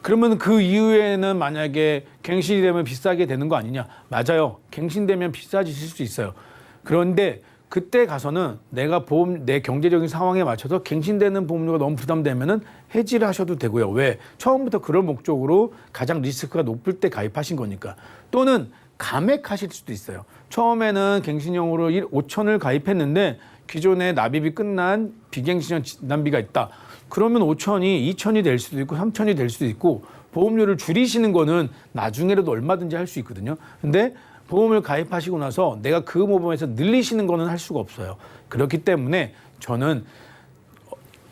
[SPEAKER 3] 그러면 그 이후에는 만약에 갱신이 되면 비싸게 되는 거 아니냐? 맞아요. 갱신되면 비싸지실 수 있어요. 그런데 그때 가서는 내가 내 경제적인 상황에 맞춰서 갱신되는 보험료가 너무 부담되면은 해지를 하셔도 되고요. 왜? 처음부터 그런 목적으로 가장 리스크가 높을 때 가입하신 거니까. 또는 감액하실 수도 있어요. 처음에는 갱신형으로 5천을 가입했는데 기존에 납입이 끝난 비갱신형 진단비가 있다. 그러면 5천이 2천이 될 수도 있고 3천이 될 수도 있고 보험료를 줄이시는 거는 나중에라도 얼마든지 할 수 있거든요. 근데 보험을 가입하시고 나서 내가 그 보험에서 늘리시는 거는 할 수가 없어요. 그렇기 때문에 저는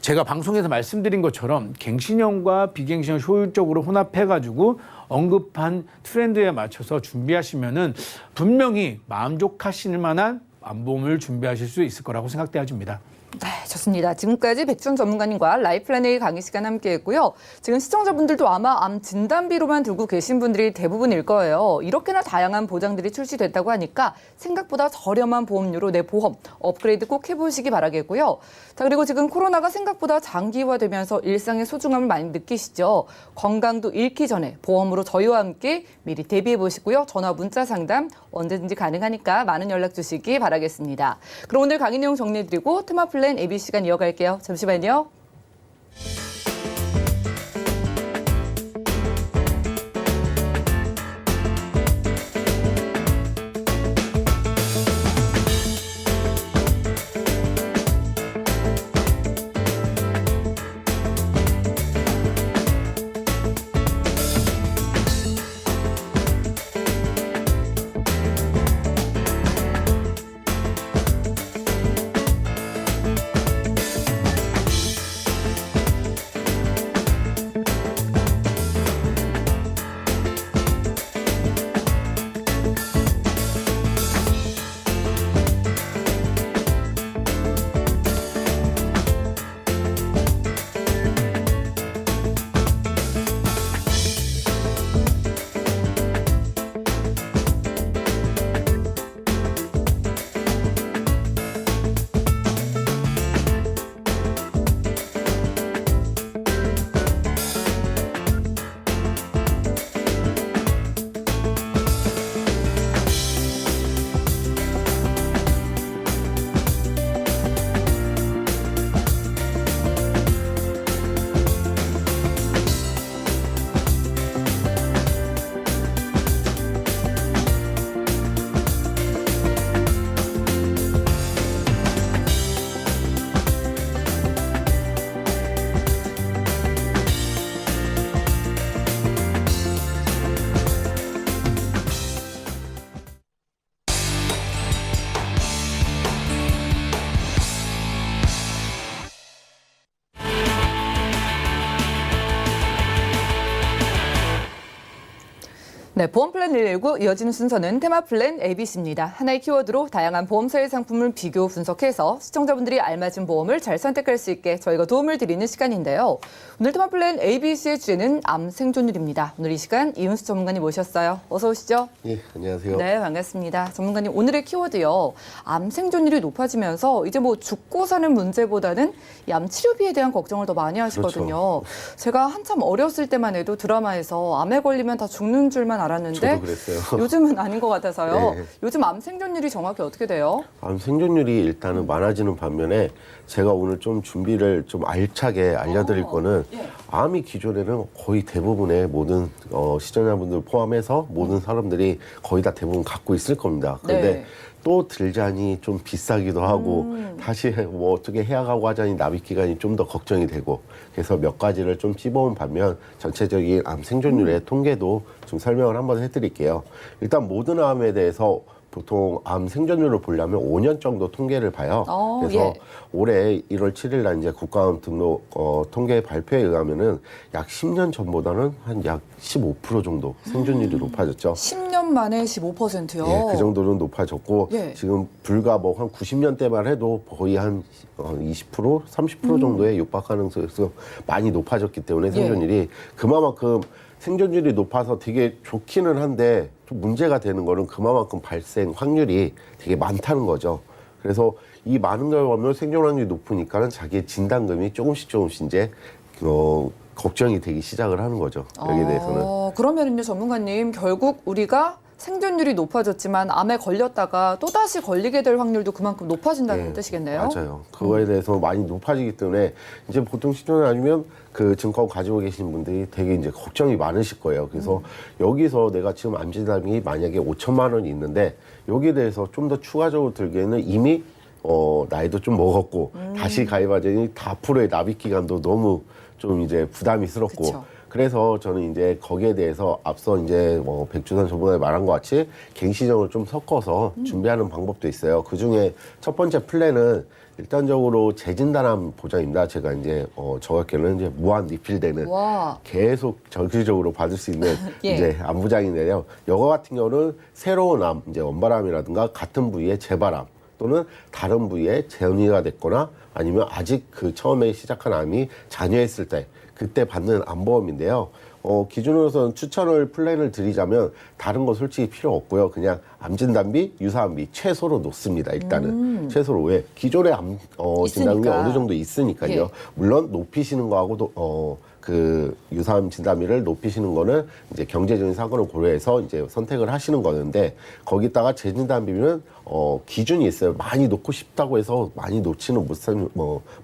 [SPEAKER 3] 제가 방송에서 말씀드린 것처럼 갱신형과 비갱신형 효율적으로 혼합해가지고 언급한 트렌드에 맞춰서 준비하시면은 분명히 만족하실 만한 암보험을 준비하실 수 있을 거라고 생각되어집니다.
[SPEAKER 2] 네, 좋습니다. 지금까지 백준 전문가님과 라이플랜A 강의 시간 함께했고요. 지금 시청자분들도 아마 암 진단비로만 들고 계신 분들이 대부분일 거예요. 이렇게나 다양한 보장들이 출시됐다고 하니까 생각보다 저렴한 보험료로 내 보험 업그레이드 꼭 해보시기 바라겠고요. 자, 그리고 지금 코로나가 생각보다 장기화되면서 일상의 소중함을 많이 느끼시죠. 건강도 잃기 전에 보험으로 저희와 함께 미리 대비해 보시고요. 전화 문자 상담 언제든지 가능하니까 많은 연락 주시기 바라겠습니다. 그럼 오늘 강의 내용 정리해드리고 테마 플랜 AB 시간 이어갈게요. 잠시만요. 네, 보험 플랜 119 이어지는 순서는 테마 플랜 ABC입니다. 하나의 키워드로 다양한 보험 사회 상품을 비교 분석해서 시청자분들이 알맞은 보험을 잘 선택할 수 있게 저희가 도움을 드리는 시간인데요. 오늘 테마 플랜 ABC의 주제는 암 생존율입니다. 오늘 이 시간 이윤수 전문가님 모셨어요. 어서 오시죠.
[SPEAKER 4] 예, 안녕하세요.
[SPEAKER 2] 네, 반갑습니다. 전문가님, 오늘의 키워드요. 암 생존율이 높아지면서 이제 뭐 죽고 사는 문제보다는 이 암 치료비에 대한 걱정을 더 많이 하시거든요.
[SPEAKER 4] 그렇죠.
[SPEAKER 2] 제가 한참 어렸을 때만 해도 드라마에서 암에 걸리면 다 죽는 줄만 알았는데
[SPEAKER 4] 저도 그랬어요.
[SPEAKER 2] 요즘은 아닌 것 같아서요.
[SPEAKER 4] 네.
[SPEAKER 2] 요즘 암 생존율이 정확히 어떻게 돼요?
[SPEAKER 4] 암 생존율이 일단은 많아지는 반면에 제가 오늘 좀 준비를 좀 알차게 알려드릴 거는
[SPEAKER 2] 예.
[SPEAKER 4] 암이 기존에는 거의 대부분의 모든 시청자분들 포함해서 모든 사람들이 거의 다 대부분 갖고 있을 겁니다. 그런데
[SPEAKER 2] 네.
[SPEAKER 4] 또 들자니 좀 비싸기도 하고 다시 뭐 어떻게 해야하고 하자니 납입 기간이 좀 더 걱정이 되고 그래서 몇 가지를 좀 찝어온 반면 전체적인 암 생존율의 통계도 좀 설명을 한번 해드릴게요. 일단 모든 암에 대해서 보통 암 생존율을 보려면 5년 정도 통계를 봐요. 그래서
[SPEAKER 2] 예.
[SPEAKER 4] 올해 1월 7일 날 이제 국가암 등록 통계 발표에 의하면은 약 10년 전보다는 한 약 15% 정도 생존율이 높아졌죠.
[SPEAKER 2] 10년 만에 15%요.
[SPEAKER 4] 예, 그 정도는 높아졌고
[SPEAKER 2] 예.
[SPEAKER 4] 지금 불과 뭐 한 90년대만 해도 거의 한 20%, 30% 정도에 육박하는 수에서 많이 높아졌기 때문에 생존율이 그만큼 생존율이 높아서 되게 좋기는 한데 좀 문제가 되는 거는 그만큼 발생 확률이 되게 많다는 거죠. 그래서 이 많은 걸 보면 생존 확률이 높으니까는 자기의 진단금이 조금씩 이제 걱정이 되기 시작을 하는 거죠. 여기에 대해서는.
[SPEAKER 2] 그러면은요, 전문가님, 결국 우리가 생존율이 높아졌지만 암에 걸렸다가 또다시 걸리게 될 확률도 그만큼 높아진다는
[SPEAKER 4] 예,
[SPEAKER 2] 뜻이겠네요.
[SPEAKER 4] 맞아요. 그거에 대해서 많이 높아지기 때문에 이제 보통 시청자 아니면 그 증권 가지고 계신 분들이 되게 이제 걱정이 많으실 거예요. 그래서 여기서 내가 지금 암 진단이 만약에 5천만 원이 있는데 여기에 대해서 좀 더 추가적으로 들기에는 이미 나이도 좀 먹었고 다시 가입하자니 다 앞으로의 납입 기간도 너무 좀 이제 부담이스럽고
[SPEAKER 2] 그쵸.
[SPEAKER 4] 그래서 저는 이제 거기에 대해서 앞서 이제 백주선 전문가님 말한 것 같이 갱신형을 좀 섞어서 준비하는 방법도 있어요. 그 중에 첫 번째 플랜은 일단적으로 재진단암 보장입니다. 제가 이제 정확히는 이제 무한 리필되는
[SPEAKER 2] 와.
[SPEAKER 4] 계속 정기적으로 받을 수 있는
[SPEAKER 2] 예.
[SPEAKER 4] 이제 암 보장인데요. 이거 같은 경우는 새로운 암, 이제 원발암이라든가 같은 부위의 재발암 또는 다른 부위에 재현이가 됐거나 아니면 아직 그 처음에 시작한 암이 잔여했을 때 그때 받는 암보험인데요. 기준으로서는 추천을 플랜을 드리자면 다른 거 솔직히 필요 없고요. 그냥 암진단비, 유사암비 최소로 놓습니다. 일단은 최소로 왜 기존의 암 진단비
[SPEAKER 2] 있으니까.
[SPEAKER 4] 어느 정도 있으니까요.
[SPEAKER 2] 예.
[SPEAKER 4] 물론 높이시는 거하고도 그 유사암 진단비를 높이시는 거는 이제 경제적인 사고를 고려해서 이제 선택을 하시는 거는데 거기다가 재진단비는 기준이 있어요. 많이 놓고 싶다고 해서 많이 놓지는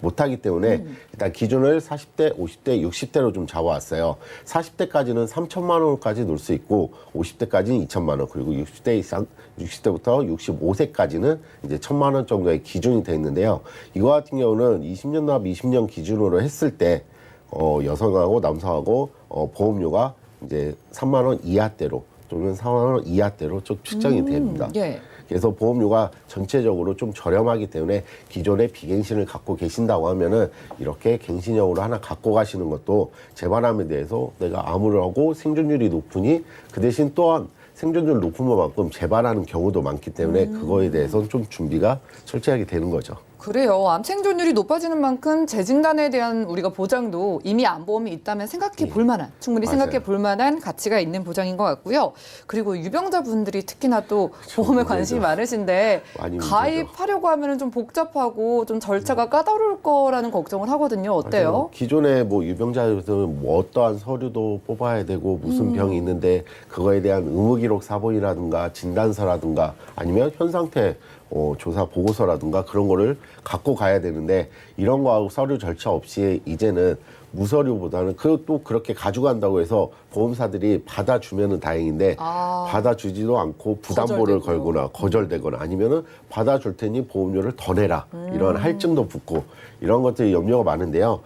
[SPEAKER 4] 못하기 때문에 일단 기준을 40대, 50대, 60대로 좀 잡아왔어요. 40대까지는 3천만 원까지 놓을 수 있고 50대까지는 2천만 원 그리고 60대 이상 60대부터 65세까지는 이제 1,000만 원 정도의 기준이 돼 있는데요. 이거 같은 경우는 20년 납 20년 기준으로 했을 때 여성하고 남성하고 보험료가 이제 3만 원 이하대로 또는 4만 원 이하대로 좀 측정이 됩니다.
[SPEAKER 2] 예.
[SPEAKER 4] 그래서 보험료가 전체적으로 좀 저렴하기 때문에 기존의 비갱신을 갖고 계신다고 하면은 이렇게 갱신형으로 하나 갖고 가시는 것도 재발암에 대해서 내가 암을 하고 생존율이 높으니 그 대신 또한 생존율 높은 것만큼 재발하는 경우도 많기 때문에 그거에 대해서는 좀 준비가 철저하게 되는 거죠.
[SPEAKER 2] 그래요. 암 생존율이 높아지는 만큼 재진단에 대한 우리가 보장도 이미 암보험이 있다면 생각해 볼 만한, 충분히
[SPEAKER 4] 맞아요.
[SPEAKER 2] 생각해 볼 만한 가치가 있는 보장인 것 같고요. 그리고 유병자분들이 특히나 또 보험에 관심이 많으신데
[SPEAKER 4] 많이 문제죠.
[SPEAKER 2] 가입하려고 하면 좀 복잡하고 좀 절차가 까다로울 거라는 걱정을 하거든요. 어때요?
[SPEAKER 4] 맞아요. 기존에 뭐 유병자들은 뭐 어떠한 서류도 뽑아야 되고 무슨 병이 있는데 그거에 대한 의무기록 사본이라든가 진단서라든가 아니면 현 상태 조사 보고서라든가 그런 거를 갖고 가야 되는데 이런 거하고 서류 절차 없이 이제는 무서류보다는 또 그렇게 가져간다고 해서 보험사들이 받아주면은 다행인데 받아주지도 않고 부담보를
[SPEAKER 2] 거절되고.
[SPEAKER 4] 걸거나 거절되거나 아니면은 받아줄 테니 보험료를 더 내라 이런 할증도 붙고 이런 것들이 염려가 많은데요.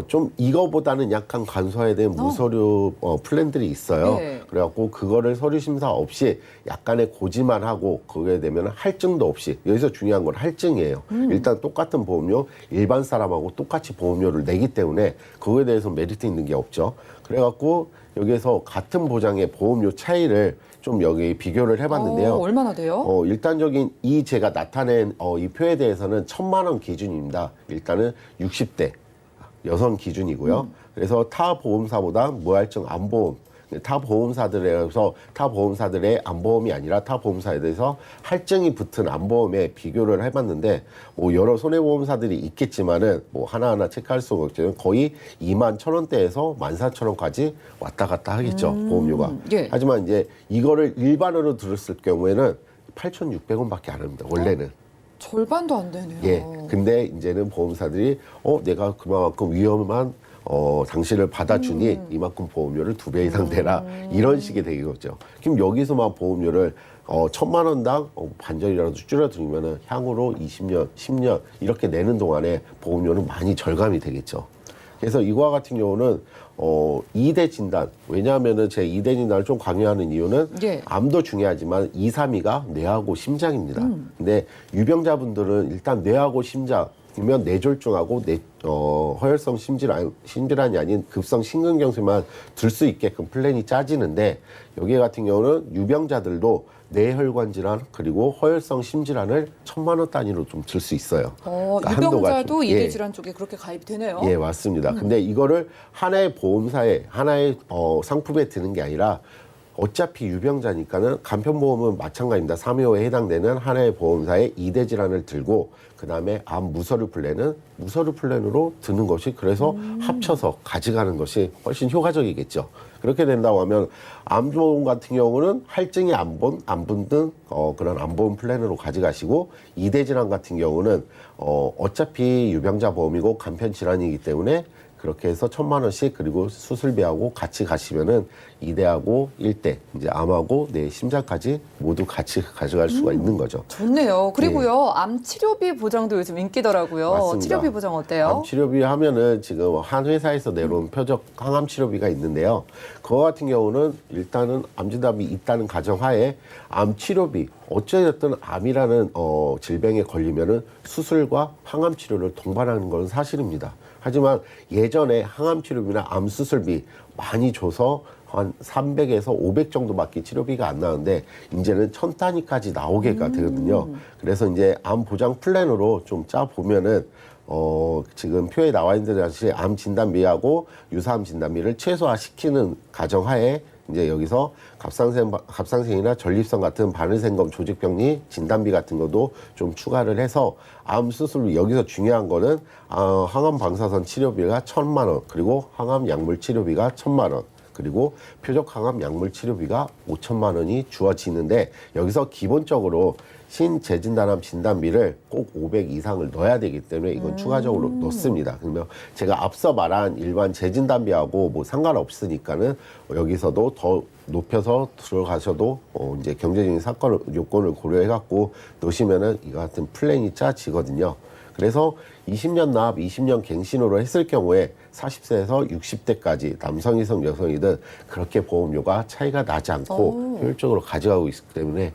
[SPEAKER 4] 좀 이거보다는 약간 간소화에 대한 무서류 플랜들이 있어요.
[SPEAKER 2] 네.
[SPEAKER 4] 그래갖고 그거를 서류 심사 없이 약간의 고지만 하고 그거에 되면 할증도 없이 여기서 중요한 건 할증이에요. 일단 똑같은 보험료 일반 사람하고 똑같이 보험료를 내기 때문에 그거에 대해서 메리트 있는 게 없죠. 그래갖고 여기 여기서 같은 보장의 보험료 차이를 좀 여기 비교를 해봤는데요.
[SPEAKER 2] 얼마나 돼요?
[SPEAKER 4] 일단적인 이 제가 나타낸 이 표에 대해서는 1,000만 원 기준입니다. 일단은 60대 여성 기준이고요. 그래서 타 보험사보다 무할증 암보험, 타 보험사들의 암보험이 아니라 타 보험사에 대해서 할증이 붙은 암보험에 비교를 해봤는데 뭐 여러 손해보험사들이 있겠지만은 뭐 하나하나 체크할 수가 없지만 거의 21,000원대에서 14,000원까지 왔다 갔다 하겠죠. 보험료가.
[SPEAKER 2] 예.
[SPEAKER 4] 하지만 이제 이거를 일반으로 들었을 경우에는 8,600원밖에 안 합니다. 원래는.
[SPEAKER 2] 절반도 안 되네요.
[SPEAKER 4] 예. 근데 이제는 보험사들이 내가 그만큼 위험한 당신을 받아주니 이만큼 보험료를 2배 이상 내라 이런 식이 되겠죠. 그럼 여기서만 보험료를 1,000만 원당 반절이라도 줄여드리면은 향후로 20년, 10년 이렇게 내는 동안에 보험료는 많이 절감이 되겠죠. 그래서 이거와 같은 경우는 2대 진단, 왜냐하면은 제 2대 진단을 좀 강요하는 이유는
[SPEAKER 2] 예.
[SPEAKER 4] 암도 중요하지만 2, 3위가 뇌하고 심장입니다. 근데 유병자분들은 일단 뇌하고 심장이면 뇌졸중하고 허혈성 심질환이 아닌 급성 심근경색만 들 수 있게끔 플랜이 짜지는데 여기 같은 경우는 유병자들도 뇌혈관 질환 그리고 허혈성 심질환을 1,000만 원 단위로 좀 들 수 있어요. 그러니까 한도가
[SPEAKER 2] 유병자도
[SPEAKER 4] 좀,
[SPEAKER 2] 이대
[SPEAKER 4] 예.
[SPEAKER 2] 질환 쪽에 그렇게 가입이 되네요.
[SPEAKER 4] 예, 맞습니다. 근데 이거를 하나의 보험사에 하나의 상품에 드는 게 아니라 어차피 유병자니까는 간편보험은 마찬가지입니다. 325에 해당되는 하나의 보험사에 2대 질환을 들고 그다음에 암 무서류 플랜으로 드는 것이 그래서 합쳐서 가져가는 것이 훨씬 효과적이겠죠. 그렇게 된다고 하면 암보험 같은 경우는 할증이 안 본 등 그런 암보험 플랜으로 가져가시고 2대 질환 같은 경우는 어차피 유병자 보험이고 간편 질환이기 때문에 그렇게 해서 1,000만 원씩 그리고 수술비하고 같이 가시면은 2대하고 1대 이제 암하고 내 심장까지 모두 같이 가져갈 수가 있는 거죠.
[SPEAKER 2] 좋네요. 그리고요, 암 치료비 보장도 요즘 인기더라고요.
[SPEAKER 4] 맞습니다.
[SPEAKER 2] 치료비 보장 어때요?
[SPEAKER 4] 암 치료비 하면은 지금 한 회사에서 내놓은 표적 항암 치료비가 있는데요. 그거 같은 경우는 일단은 암 진단이 있다는 가정하에 암 치료비 어찌됐든 암이라는 질병에 걸리면은 수술과 항암 치료를 동반하는 건 사실입니다. 하지만 예전에 항암 치료비나 암 수술비 많이 줘서 한 300에서 500 정도밖에 치료비가 안 나오는데 이제는 1,000 단위까지 나오게가 되거든요. 그래서 이제 암 보장 플랜으로 좀 짜 보면은 지금 표에 나와 있는 다시 암 진단비하고 유사암 진단비를 최소화시키는 가정하에 이제 여기서 갑상생이나 전립선 같은 바늘생검 조직병리 진단비 같은 것도 좀 추가를 해서 암 수술 여기서 중요한 거는 항암 방사선 치료비가 1,000만 원 그리고 항암 약물 치료비가 1,000만 원 그리고 표적 항암 약물 치료비가 5,000만 원이 주어지는데 여기서 기본적으로 신재진단암 진단비를 꼭 500 이상을 넣어야 되기 때문에 이건 추가적으로 넣습니다. 그러면 제가 앞서 말한 일반 재진단비하고 뭐 상관없으니까는 여기서도 더 높여서 들어가셔도 이제 경제적인 요건을 고려해갖고 넣으시면은 이와 같은 플랜이 짜지거든요. 그래서 20년 납, 20년 갱신으로 했을 경우에 40세에서 60대까지 남성이든 여성이든 그렇게 보험료가 차이가 나지 않고 효율적으로 가져가고 있기 때문에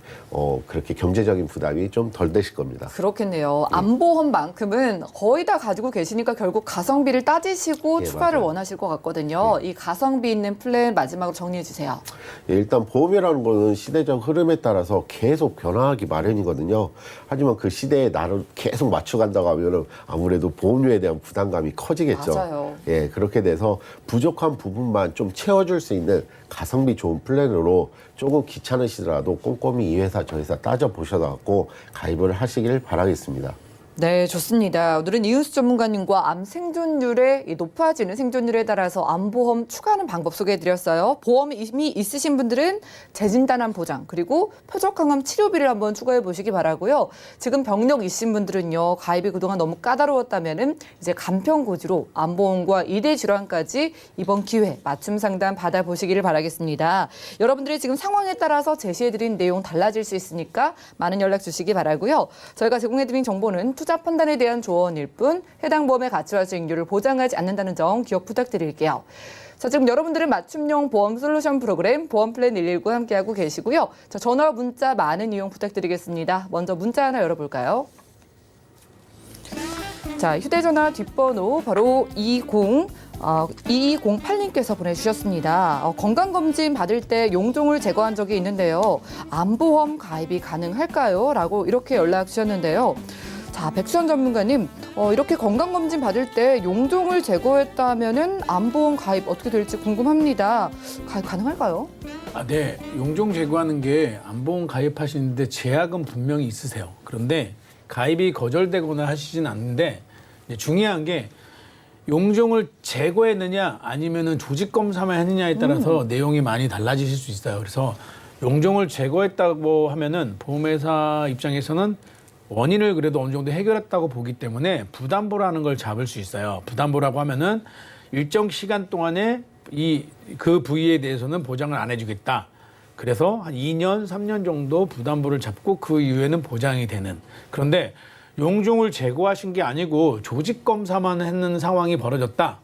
[SPEAKER 4] 그렇게 경제적인 부담이 좀 덜 되실 겁니다.
[SPEAKER 2] 그렇겠네요. 암보험만큼은 거의 다 가지고 계시니까 결국 가성비를 따지시고
[SPEAKER 4] 예,
[SPEAKER 2] 추가를
[SPEAKER 4] 맞아요.
[SPEAKER 2] 원하실 것 같거든요. 이 가성비 있는 플랜 마지막으로 정리해 주세요.
[SPEAKER 4] 예, 일단 보험이라는 거는 시대적 흐름에 따라서 계속 변화하기 마련이거든요. 하지만 그 시대에 나를 계속 맞춰간다고 하면은 아무래도 보험료에 대한 부담감이 커지겠죠.
[SPEAKER 2] 맞아요.
[SPEAKER 4] 예, 그렇게 돼서 부족한 부분만 좀 채워줄 수 있는 가성비 좋은 플랜으로 조금 귀찮으시더라도 꼼꼼히 이 회사 저 회사 따져보셔서 가입을 하시길 바라겠습니다.
[SPEAKER 2] 네, 좋습니다. 오늘은 이은수 전문가님과 암 생존율의 이 높아지는 생존율에 따라서 암보험 추가하는 방법 소개해드렸어요. 보험이 이미 있으신 분들은 재진단암 보장 그리고 표적항암 치료비를 한번 추가해 보시기 바라고요. 지금 병력 있으신 분들은요, 가입이 그동안 너무 까다로웠다면은 이제 간편고지로 암보험과 2대 질환까지 이번 기회 맞춤 상담 받아보시기를 바라겠습니다. 여러분들의 지금 상황에 따라서 제시해드린 내용 달라질 수 있으니까 많은 연락 주시기 바라고요. 저희가 제공해드린 정보는 투자 판단에 대한 조언일 뿐 해당 보험의 가치와 수익률을 보장하지 않는다는 점 기억 부탁드릴게요. 자, 지금 여러분들은 맞춤형 보험 솔루션 프로그램 보험 플랜 119 함께하고 계시고요. 자, 전화와 문자 많은 이용 부탁드리겠습니다. 먼저 문자 하나 열어볼까요? 자, 휴대전화 뒷번호 바로 2208님께서 보내주셨습니다. 건강검진 받을 때 용종을 제거한 적이 있는데요. 암보험 가입이 가능할까요? 라고 이렇게 연락 주셨는데요. 자, 백수현 전문가님, 이렇게 건강검진 받을 때 용종을 제거했다면은 암보험 가입 어떻게 될지 궁금합니다. 가입 가능할까요?
[SPEAKER 3] 네. 용종 제거하는 게 암보험 가입하시는데 제약은 분명히 있으세요. 그런데 가입이 거절되거나 하시진 않는데 중요한 게 용종을 제거했느냐 아니면은 조직 검사만 했느냐에 따라서 내용이 많이 달라지실 수 있어요. 그래서 용종을 제거했다고 하면은 보험회사 입장에서는 원인을 그래도 어느 정도 해결했다고 보기 때문에 부담보라는 걸 잡을 수 있어요. 부담보라고 하면은 일정 시간 동안에 그 부위에 대해서는 보장을 안 해주겠다. 그래서 한 2년, 3년 정도 부담보를 잡고 그 이후에는 보장이 되는. 그런데 용종을 제거하신 게 아니고 조직 검사만 했는 상황이 벌어졌다.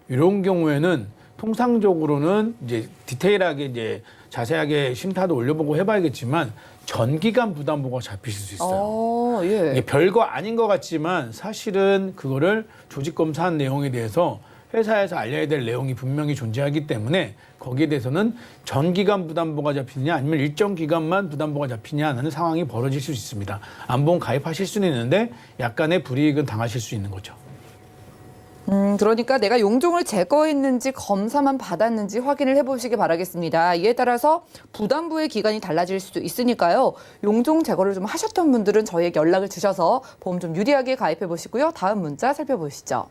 [SPEAKER 3] 이런 경우에는 통상적으로는 이제 디테일하게 이제 자세하게 심사도 올려보고 해봐야겠지만 전기간 부담보가 잡히실 수 있어요.
[SPEAKER 2] 예.
[SPEAKER 3] 이게 별거 아닌 것 같지만 사실은 그거를 조직 검사한 내용에 대해서 회사에서 알려야 될 내용이 분명히 존재하기 때문에 거기에 대해서는 전기간 부담보가 잡히느냐 아니면 일정 기간만 부담보가 잡히냐 하는 상황이 벌어질 수 있습니다. 암보험 가입하실 수는 있는데 약간의 불이익은 당하실 수 있는 거죠.
[SPEAKER 2] 그러니까 내가 용종을 제거했는지 검사만 받았는지 확인을 해보시기 바라겠습니다. 이에 따라서 부담부의 기간이 달라질 수도 있으니까요. 용종 제거를 좀 하셨던 분들은 저희에게 연락을 주셔서 보험 좀 유리하게 가입해 보시고요. 다음 문자 살펴보시죠.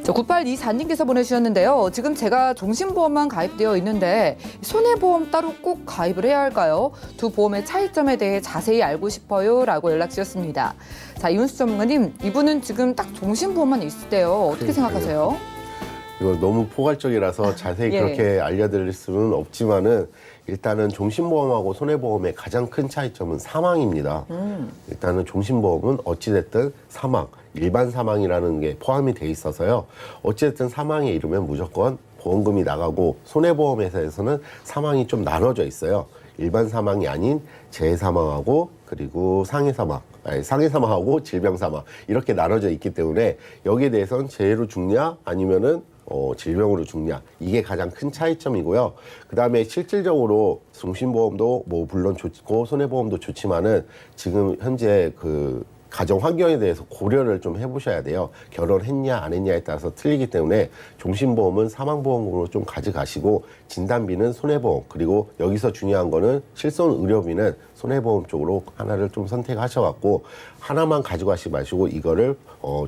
[SPEAKER 2] 9824님께서 보내주셨는데요. 지금 제가 종신보험만 가입되어 있는데 손해보험 따로 꼭 가입을 해야 할까요? 두 보험의 차이점에 대해 자세히 알고 싶어요. 라고 연락 주셨습니다. 자, 이훈수 전문가님, 이분은 지금 딱 종신보험만 있을 때요. 어떻게 생각하세요?
[SPEAKER 4] 이거 너무 포괄적이라서 자세히
[SPEAKER 2] 예.
[SPEAKER 4] 그렇게 알려드릴 수는 없지만은 일단은 종신보험하고 손해보험의 가장 큰 차이점은 사망입니다. 일단은 종신보험은 어찌됐든 사망, 일반 사망이라는 게 포함이 돼 있어서요. 어찌됐든 사망에 이르면 무조건 보험금이 나가고 손해보험회사에서는 사망이 좀 나눠져 있어요. 일반 사망이 아닌 재사망하고 그리고 상해사망하고 질병사망 이렇게 나눠져 있기 때문에 여기에 대해서는 재해로 죽냐 아니면은 질병으로 죽냐 이게 가장 큰 차이점이고요. 그다음에 실질적으로 종신보험도 뭐 물론 좋고 손해보험도 좋지만은 지금 현재 그 가정 환경에 대해서 고려를 좀 해보셔야 돼요. 결혼했냐 안 했냐에 따라서 틀리기 때문에 종신보험은 사망보험으로 좀 가져가시고 진단비는 손해보험 그리고 여기서 중요한 거는 실손의료비는 손해보험 쪽으로 하나를 좀 선택하셔갖고 하나만 가져가시지 마시고 이거를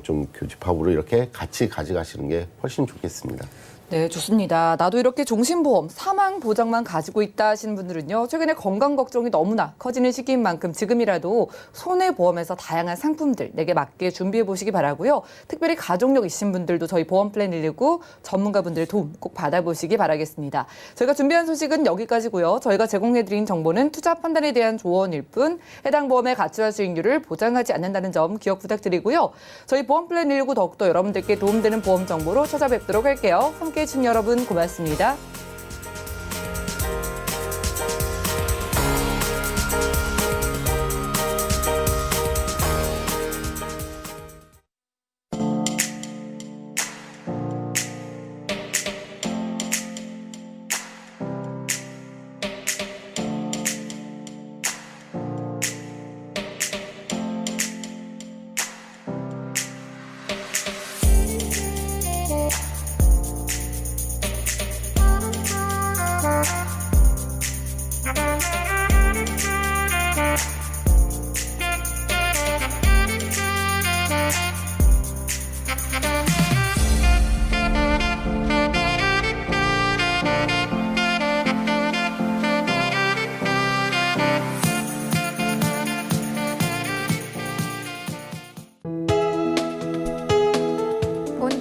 [SPEAKER 4] 좀 교집합으로 이렇게 같이 가져가시는 게 훨씬 좋겠습니다.
[SPEAKER 2] 네, 좋습니다. 나도 이렇게 종신보험, 사망 보장만 가지고 있다 하시는 분들은요. 최근에 건강 걱정이 너무나 커지는 시기인 만큼 지금이라도 손해보험에서 다양한 상품들 내게 맞게 준비해 보시기 바라고요. 특별히 가족력 있으신 분들도 저희 보험플랜 119 전문가분들의 도움 꼭 받아보시기 바라겠습니다. 저희가 준비한 소식은 여기까지고요. 저희가 제공해드린 정보는 투자 판단에 대한 조언일 뿐 해당 보험의 가치와 수익률을 보장하지 않는다는 점 기억 부탁드리고요. 저희 보험플랜 119 더욱더 여러분들께 도움되는 보험 정보로 찾아뵙도록 할게요. 함께해 주신 여러분 고맙습니다.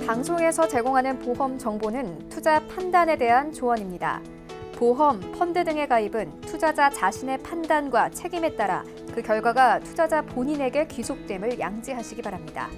[SPEAKER 1] 방송에서 제공하는 보험 정보는 투자 판단에 대한 조언입니다. 보험, 펀드 등의 가입은 투자자 자신의 판단과 책임에 따라 그 결과가 투자자 본인에게 귀속됨을 양지하시기 바랍니다.